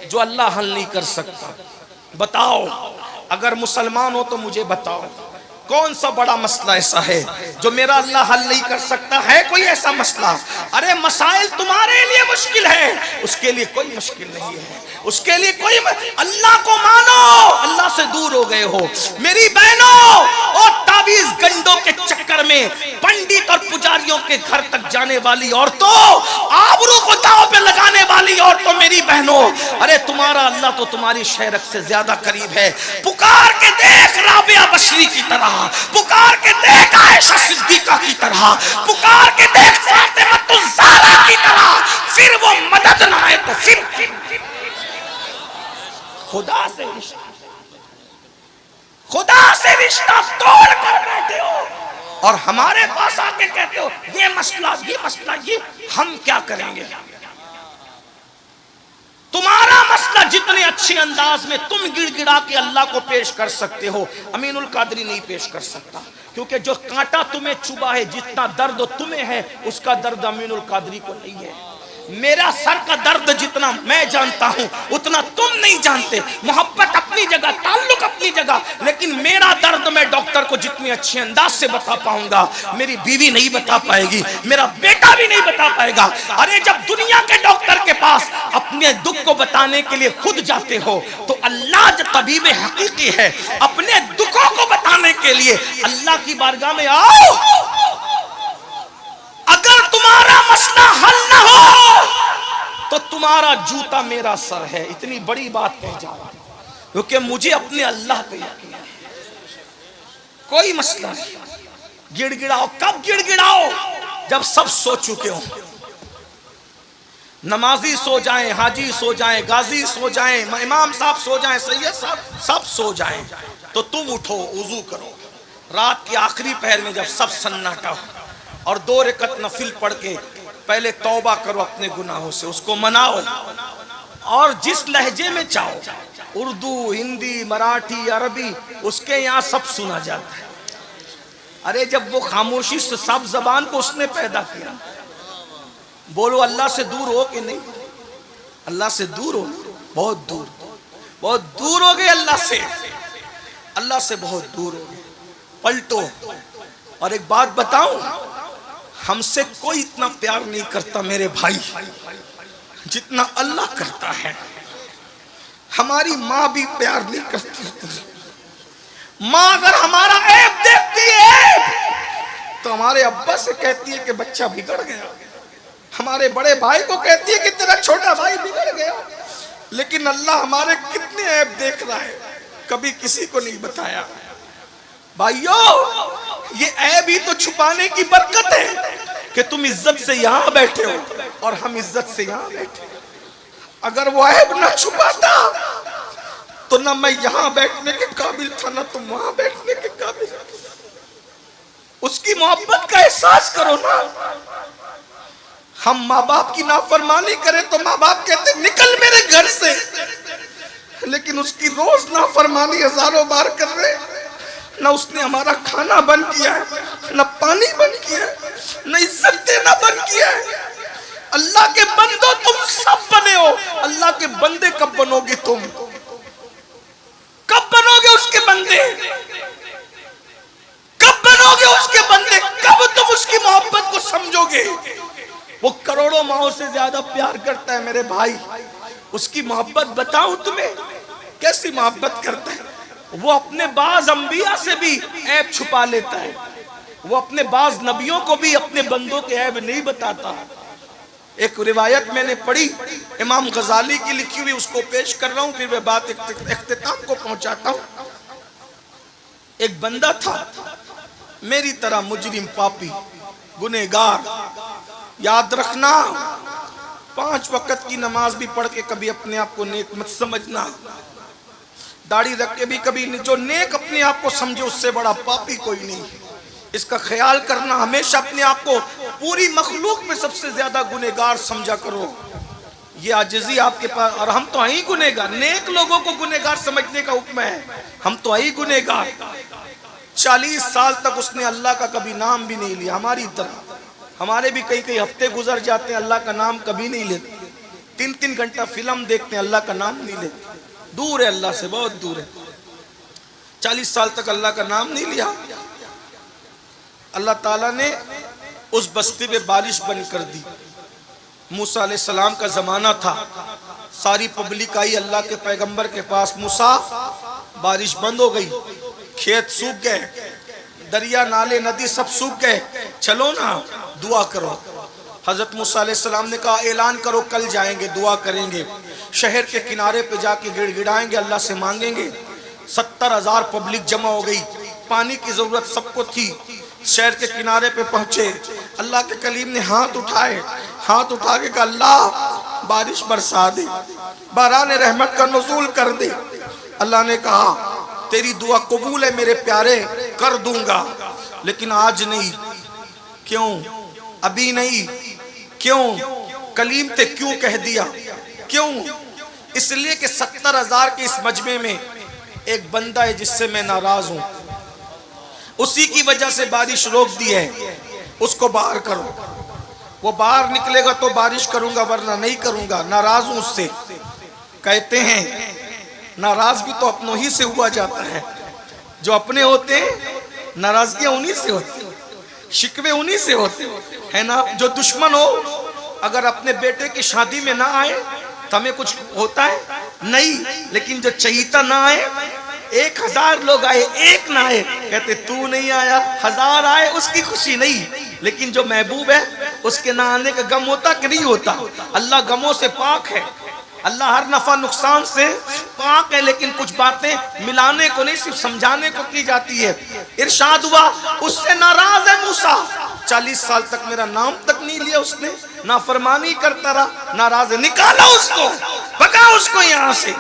[SPEAKER 2] जो अल्लाह हल नहीं कर सकता। बताओ, अगर मुसलमान हो तो मुझे बताओ कौन सा बड़ा मसला ऐसा है जो मेरा अल्लाह हल नहीं कर सकता है। कोई ऐसा मसला? अरे मसाइल तुम्हारे लिए मुश्किल है, उसके लिए कोई मुश्किल नहीं है। उसके लिए कोई अल्लाह को मानो, अल्लाह से दूर हो गए हो मेरी बहनों। और तावीज गंडों के चक्कर में पंडित और पुजारियों के घर तक जाने वाली औरतों, आबरू को दांव पे लगाने वाली औरतों, मेरी बहनों, अरे तुम्हारा अल्लाह तो तुम्हारी शहरक से ज्यादा करीब है। पुकार के देख राबिया बशरी की तरह, पुकार के देख आयशा सिद्दीका की तरह, पुकार के देख फातिमा ज़हरा की तरह, फिर वो मदद ना आए तो फिर खुदा से रिश्ता तोड़ कर बैठे हो और हमारे पास आके कहते हो ये मसला ये हम क्या करेंगे। तुम्हारा मसला जितने अच्छे अंदाज में तुम गिड़गिड़ा के अल्लाह को पेश कर सकते हो, अमीनुल कादरी नहीं पेश कर सकता, क्योंकि जो कांटा तुम्हें चुभा है, जितना दर्द तुम्हें है उसका दर्द अमीनुल कादरी को नहीं है। मेरा सर का दर्द जितना मैं जानता हूं उतना तुम नहीं जानते। मोहब्बत अपनी जगह, ताल्लुक अपनी जगह, लेकिन मेरा दर्द मैं डॉक्टर को जितने अच्छे अंदाज से बता पाऊंगा मेरी बीवी नहीं बता पाएगी, मेरा बेटा भी नहीं बता पाएगा। अरे जब दुनिया के डॉक्टर के पास अपने दुख को बताने के लिए खुद जाते हो तो अल्लाह जो तबीब हकीकी है, अपने दुखों को बताने के लिए अल्लाह की बारगाह में आओ। अगर तुम्हारा मसला हल ना हो तो तुम्हारा जूता मेरा सर है। इतनी बड़ी बात कह जा रहा हूं क्योंकि मुझे अपने अल्लाह पे यकीन है। कोई मसला नहीं, गिड़गिड़ाओ। कब गिड़गिड़ाओ? जब सब सो चुके हो। नमाजी सो जाएं, हाजी सो जाएं, गाजी सो जाएं, इमाम साहब सो जाएं, सैयद साहब सब सो जाएं, तो तुम उठो, वुजू करो। रात के आखिरी पहर में जब सब सन्नाटा हो और 2 रकत नफिल पढ़ के पहले तौबा करो अपने गुनाहों से, उसको मनाओ और जिस लहजे में चाहो, उर्दू, हिंदी, मराठी, अरबी, उसके यहाँ सब सुना जाता है। अरे जब वो खामोशी से सब जबान को उसने पैदा किया। बोलो अल्लाह से दूर हो कि नहीं? अल्लाह से दूर हो, बहुत दूर, बहुत दूर हो गए अल्लाह से, अल्लाह से बहुत दूर हो गए। पलटो। और एक बात बताऊं, हमसे कोई इतना प्यार नहीं करता मेरे भाई जितना अल्लाह करता है। हमारी माँ भी प्यार नहीं करती। माँ अगर हमारा ऐब देखती है तो हमारे अब्बा से कहती है कि बच्चा बिगड़ गया। हमारे बड़े भाई को कहती है कि तेरा छोटा भाई बिगड़ गया। लेकिन अल्लाह हमारे कितने ऐब देख रहा है, कभी किसी को नहीं बताया। भाइयों, ये ऐब ही तो छुपाने की बरकत है कि तुम इज्जत से यहां बैठे हो और हम इज्जत से यहां बैठे। अगर वो ऐब ना छुपाता तो ना मैं यहां बैठने के काबिल था, ना तुम वहां बैठने के काबिल। उसकी मोहब्बत का एहसास करो ना। हम माँ बाप की नाफरमानी करें तो माँ बाप कहते निकल मेरे घर से, लेकिन उसकी रोज नाफरमानी हजारों बार कर रहे। ना उसने हमारा खाना बंद किया है, ना पानी बंद किया है, ना इज्जत देना बंद किया है। अल्लाह के बंदो तुम सब बने हो, अल्लाह के बंदे कब बनोगे? तुम कब बनोगे उसके बंदे? कब बनोगे उसके बंदे? कब तुम उसकी मोहब्बत को समझोगे? वो करोड़ों माओं से ज्यादा प्यार करता है मेरे भाई। उसकी मोहब्बत बताऊं तुम्हें कैसी मोहब्बत करता है। वो अपने बाज अंबिया से भी ऐब छुपा लेता है। वो अपने बाज नबियों को भी अपने बंदों के ऐब नहीं बताता। एक रिवायत मैंने पढ़ी, इमाम गजाली की लिखी हुई, उसको पेश कर रहा हूं, फिर मैं बात इख्तिताम को पहुंचाता हूं। एक बंदा था मेरी तरह मुजरिम पापी, गुनहगार। याद रखना, 5 वक्त की नमाज भी पढ़ के कभी अपने आप को नेक मत समझना। दाढ़ी रख के भी कभी नहीं। जो नेक अपने आप को समझे उससे बड़ा पापी कोई नहीं। इसका ख्याल करना। हमेशा अपने आप को पूरी मखलूक में सबसे ज्यादा गुनहगार समझा करो। ये आजिज़ी आपके पास। और हम तो ही गुनहगार। नेक लोगों को गुनहगार समझने का हुक्म है, हम तो ही गुनहगार। 40 साल तक उसने अल्लाह का कभी नाम भी नहीं लिया। हमारी तरह हमारे भी कई हफ्ते गुजर जाते हैं, अल्लाह का नाम कभी नहीं लेते। 3-3 घंटा फिल्म देखते हैं, अल्लाह का नाम नहीं लेते। दूर है अल्लाह से, बहुत दूर है। 40 साल तक अल्लाह का नाम नहीं लिया। अल्लाह ताला ने उस बस्ती में बारिश बंद कर दी। मूसा अलैहिस्सलाम का जमाना था, सारी पब्लिक आई अल्लाह के पैगंबर के पास। मूसा, बारिश बंद हो गई, खेत सूख गए, दरिया नाले नदी सब सूख गए, चलो ना दुआ करो। हजरत मूसा अलैहिस्सलाम ने कहा ऐलान करो, कल जाएंगे दुआ करेंगे, शहर के किनारे पे जाके गिड़गिड़ाएंगे, अल्लाह से मांगेंगे। 70,000 पब्लिक जमा हो गई। पानी की जरूरत सबको थी। शहर के किनारे पे पहुंचे, अल्लाह के कलीम ने हाथ उठाए, हाथ उठा के कहा अल्लाह बारिश बरसा दे, बारान रहमत का नुज़ूल कर दे। अल्लाह ने कहा तेरी दुआ कबूल है मेरे प्यारे, कर दूंगा, लेकिन आज नहीं। क्यों? अभी नहीं। क्यों? कलीम ते क्यों कह दिया? क्यों? इसलिए कि 70,000 के इस मजमे में एक बंदा है जिससे मैं नाराज हूं, उसी की वजह से बारिश रोक दी है, उसको बाहर करो। वो बाहर निकलेगा तो बारिश करूंगा, वरना नहीं करूंगा, नाराज हूं उससे। कहते हैं नाराज भी तो अपनों ही से हुआ जाता है। जो अपने होते हैं नाराजगियां उन्हीं से होती, शिकवे उन्हीं से होते है ना। जो दुश्मन हो अगर अपने बेटे की शादी में ना आए तो हमें कुछ होता है नहीं, लेकिन जो चहीता ना आए, 1000 लोग आए एक ना आए, कहते तू नहीं आया, 1000 आए उसकी खुशी नहीं, लेकिन जो महबूब है उसके ना आने का गम होता कि नहीं होता। अल्लाह गमों से पाक है, अल्लाह हर नफा नुकसान से पाक है, लेकिन कुछ बातें मिलाने को नहीं, सिर्फ समझाने को की जाती है। इरशाद हुआ उससे नाराज है मूसा, 40 साल तक मेरा नाम तक नहीं लिया उसने, नाफरमानी करता रहा, नाराज है, निकाला उसको, भगा उसको यहाँ से।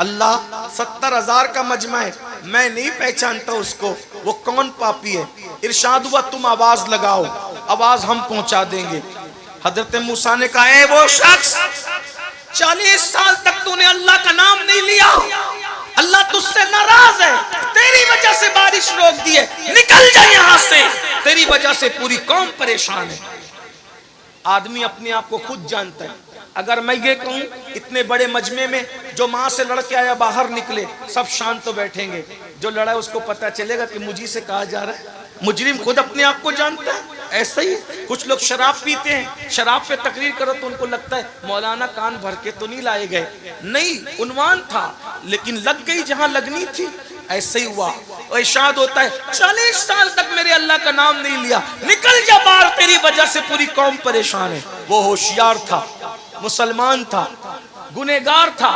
[SPEAKER 2] अल्लाह 70,000 का मजमा है, मैं नहीं पहचानता उसको, वो कौन पापी है। इरशाद हुआ तुम आवाज लगाओ, आवाज हम पहुंचा देंगे। हजरत मूसा ने कहा है वो शख्स 40 साल तक तूने अल्लाह का नाम नहीं लिया, अल्लाह तुझसे नाराज है, तेरी वजह से बारिश रोक दी है, निकल जा यहाँ से, तेरी वजह से पूरी कौम परेशान है। आदमी अपने आप को खुद जानता है। अगर मैं ये कहूं इतने बड़े मजमे में जो माँ से लड़के आया बाहर निकले, सब शांत तो बैठेंगे, जो लड़ा है उसको पता चलेगा कि मुझी से कहा जा रहा है। मुजरिम खुद अपने आप को जानता है। ऐसा ही कुछ लोग शराब पीते हैं, शराब पे तकरीर करो तो उनको लगता है मौलाना कान भर के तो नहीं लाए गए, नहीं, उन्वान था लेकिन लग गई जहां लगनी थी। ऐसे ही हुआ। इरशाद होता है 40 साल तक मेरे अल्लाह का नाम नहीं लिया, निकल जा बाहर, तेरी वजह से पूरी कौम परेशान है। वो होशियार था, मुसलमान था, गुनहगार था,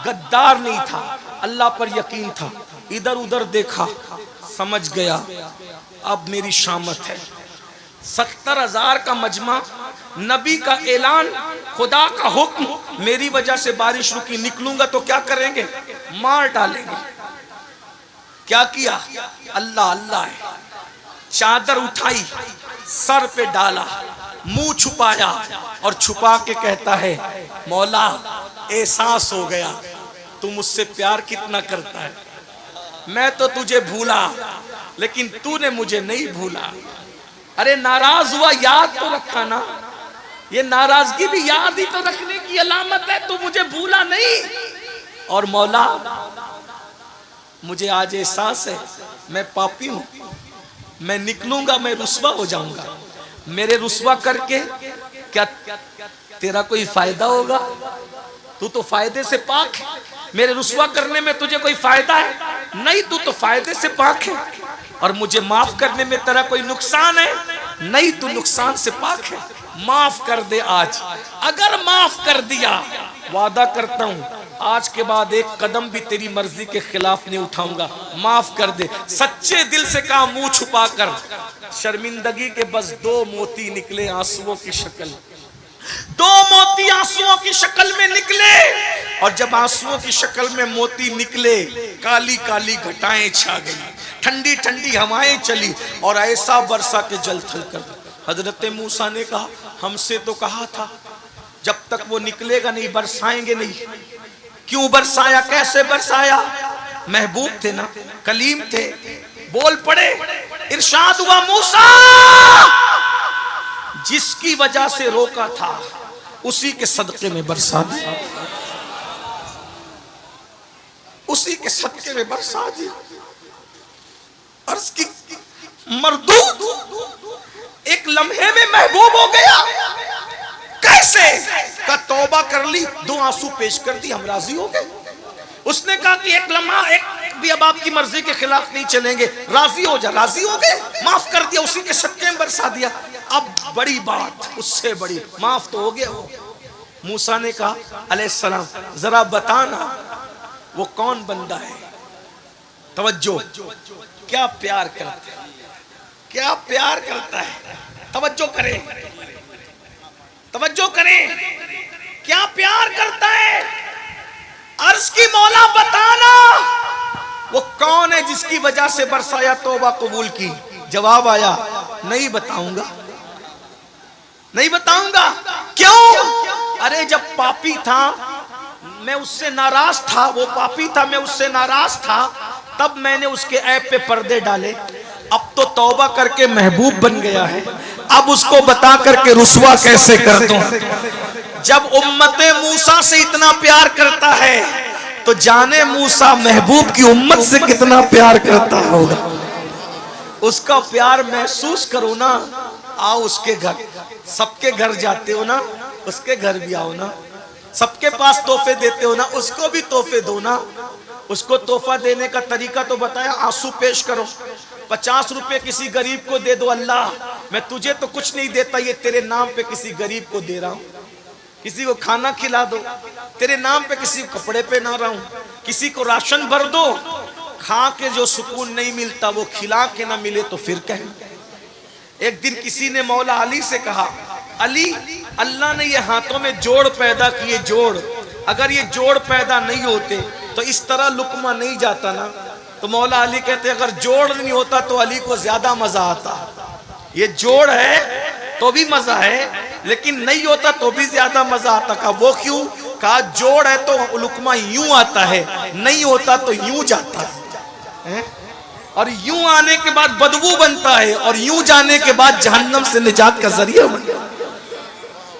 [SPEAKER 2] गद्दार नहीं था, अल्लाह पर यकीन था। इधर उधर देखा, समझ गया अब मेरी शामत है। 70,000 का मजमा, नबी का ऐलान, खुदा का हुक्म, मेरी वजह से बारिश रुकी, निकलूंगा तो क्या करेंगे? मार डालेंगे। क्या किया? अल्लाह अल्लाह है। चादर उठाई, सर पे डाला, मुंह छुपाया और छुपा के कहता है मौला एहसास हो गया तू मुझसे प्यार कितना करता है। मैं तो तुझे भूला लेकिन तूने मुझे नहीं भूला। अरे नाराज हुआ, याद तो रखा ना, ये नाराजगी भी याद ही तो रखने की अलामत है। तू मुझे भूला नहीं। और मौला मुझे आज एहसास है मैं पापी हूं, मैं निकलूंगा मैं रुस्वा हो जाऊंगा, मेरे रुस्वा करके क्या तेरा कोई फायदा होगा? तू तो फायदे से पाक है, मेरे रुस्वा करने में तुझे कोई फायदा है? नहीं, तू तो फायदे से पाक है। और मुझे माफ करने में तेरा कोई नुकसान है? नहीं, तू नुकसान से पाक है। माफ कर दे आज। अगर माफ कर दिया, वादा करता हूं आज के बाद एक कदम भी तेरी मर्जी के खिलाफ नहीं उठाऊंगा, माफ कर दे। सच्चे दिल से कहा मुंह छुपाकर। शर्मिंदगी के बस 2 मोती निकले आंसुओं की शक्ल, 2 मोती आंसुओं की शक्ल में निकले। और जब आंसुओं की शक्ल में मोती निकले, काली काली घटाएं छा गई, ठंडी ठंडी हवाएं चली और ऐसा बरसा के जल थल कर। हजरत मूसा ने कहा हमसे तो कहा था जब तक वो निकलेगा नहीं बरसाएंगे नहीं। क्यों बरसाया, कैसे बरसाया? महबूब थे ना, कलीम थे, बोल पड़े। इरशाद हुआ मूसा जिसकी वजह से रोका था उसी के सदके में बरसा दिया, उसी के सदके में बरसा दिया। अर्ज की मरदूद एक लम्हे में महबूब हो गया। कैसे? का तौबा कर ली, 2 आंसू पेश कर दी, हम राजी हो गए। उसने कहा कि एक लम्हा एक भी अब आपकी मर्जी के खिलाफ नहीं चलेंगे, राजी हो जा, राजी हो गए, माफ कर दिया, उसी के सदके में बरसा दिया। अब बड़ी बात, उससे बड़ी, माफ तो हो गया वो। मूसा ने कहा अलैहिस्सलाम जरा बताना वो कौन बंदा है। तवज्जो, क्या प्यार करता है, क्या प्यार करता है। तवज्जो करें, तवज्जो करें, क्या प्यार करता है। अर्ज की मौला बताना वो कौन है जिसकी वजह से बरसाया, तौबा कबूल की। जवाब आया नहीं बताऊंगा, नहीं बताऊंगा। क्यों? अरे जब पापी था मैं उससे नाराज था, वो पापी था मैं उससे नाराज था, तब मैंने उसके ऐब पे पर्दे डाले। अब तो तौबा करके महबूब बन गया है, अब उसको बता करके रुसवा कैसे कर दूं। जब उम्मते मूसा से इतना प्यार करता है तो जाने मूसा महबूब की उम्मत से कितना प्यार करता होगा। उसका प्यार महसूस करो ना। आओ उसके घर, सबके घर जाते हो ना, उसके घर भी आओ ना। सबके पास तोहफे देते हो ना, उसको भी तोहफे दो ना। उसको तोहफा देने का तरीका तो बताया, आंसू पेश करो। 50 रुपए किसी गरीब को दे दो, अल्लाह मैं तुझे तो कुछ नहीं देता, ये तेरे नाम पे किसी गरीब को दे रहा हूँ। किसी को खाना खिला दो, तेरे नाम पे किसी को कपड़े पहना रहा हूँ। किसी को राशन भर दो, खा के जो सुकून नहीं मिलता वो खिला के ना मिले तो फिर कहें। एक दिन किसी ने मौला अली से कहा, अली अल्लाह ने ये हाथों में जोड़ पैदा किए, जोड़, अगर ये जोड़ पैदा नहीं होते तो इस तरह लुकमा नहीं जाता ना। तो मौला अली कहते अगर जोड़ नहीं होता तो अली को ज्यादा मजा आता। ये जोड़ है तो भी मजा है, लेकिन नहीं होता तो भी ज्यादा मजा आता। कहा वो क्यों? कहा जोड़ है तो लुकमा यूं आता है, नहीं होता तो यूं जाता है, और यूं आने के बाद बदबू बनता है, और यूं जाने के बाद जहन्नम से निजात का जरिया बनता है।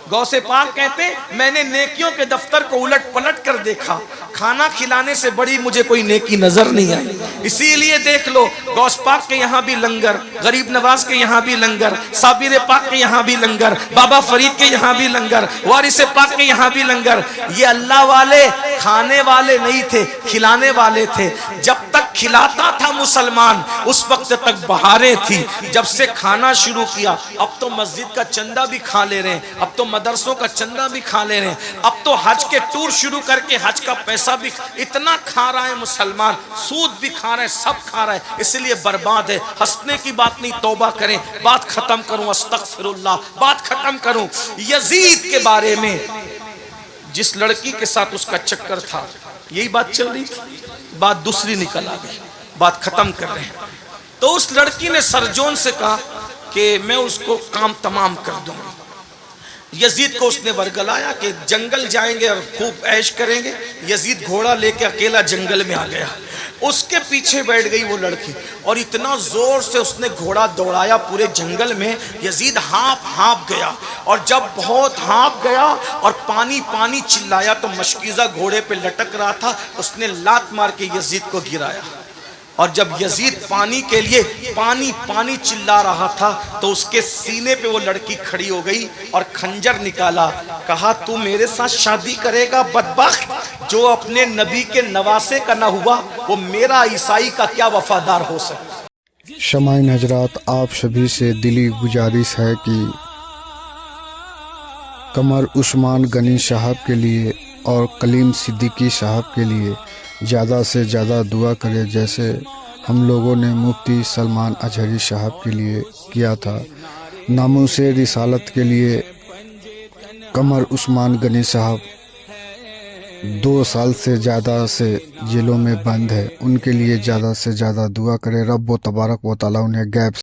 [SPEAKER 2] गौसे पाक कहते मैंने नेकियों के दफ्तर को उलट पलट कर देखा, खाना खिलाने से बड़ी मुझे कोई नेकी नजर नहीं आई। इसीलिए देख लो गौस पाक के यहाँ भी लंगर, गरीब नवाज के यहाँ भी लंगर, साबिर पाक के यहाँ भी लंगर, बाबा फरीद के यहाँ भी लंगर, वारिस पाक के यहाँ भी लंगर। ये अल्लाह वाले खाने वाले नहीं थे, खिलाने वाले थे। जब तक खिलाता था मुसलमान उस वक्त तक बहारें थी। जब से खाना शुरू किया अब तो मस्जिद का चंदा भी खा ले रहे हैं, अब तो मदरसों का चंदा भी खा ले रहे हैं, अब तो हज के टूर शुरू करके हज का पैसा भी इतना खा रहा है मुसलमान, सूद भी खा रहे हैं, सब खा रहा है। इसलिए बर्बाद है। हंसने की बात नहीं, तौबा करें। बात खत्म करूं, अस्तगफिरुल्लाह, बात खत्म करूं। यजीद के बारे में, जिस लड़की के साथ उसका चक्कर था, यही बात चल रही थी, बात दूसरी निकल आ गई, बात खत्म कर रहे हैं। तो उस लड़की ने सरजोन से कहा कि मैं उसको काम तमाम कर दूंगी। यजीद को उसने वर्गलाया कि जंगल जाएंगे और खूब ऐश करेंगे। यजीद घोड़ा लेके अकेला जंगल में आ गया, उसके पीछे बैठ गई वो लड़की, और इतना जोर से उसने घोड़ा दौड़ाया पूरे जंगल में, यजीद हाँप गया। और जब बहुत हाँप गया और पानी पानी चिल्लाया तो मशकीज़ा घोड़े पे लटक रहा था, उसने लात मार के यजीद को गिराया। और जब यजीद पानी के लिए पानी पानी चिल्ला रहा था तो उसके सीने पे वो लड़की खड़ी हो गई और खंजर निकाला। कहा तू मेरे साथ शादी करेगा बदबख्त, जो अपने नबी के नवासे का ना हुआ वो मेरा ईसाई का क्या वफादार हो सकता।
[SPEAKER 4] शमाइन हजरात, आप सभी से दिली गुजारिश है कि कमर उस्मान गनी साहब के लिए और कलीम सिद्दीकी साहब के लिए ज़्यादा से ज़्यादा दुआ करें, जैसे हम लोगों ने मुफ्ती सलमान अजहरी साहब के लिए किया था। नामूसे रिसालत के लिए कमर उस्मान गनी साहब 2 साल से ज़्यादा से जेलों में बंद है, उनके लिए ज़्यादा से ज़्यादा दुआ करें। रब व तबारक व तआला उन्हें गैब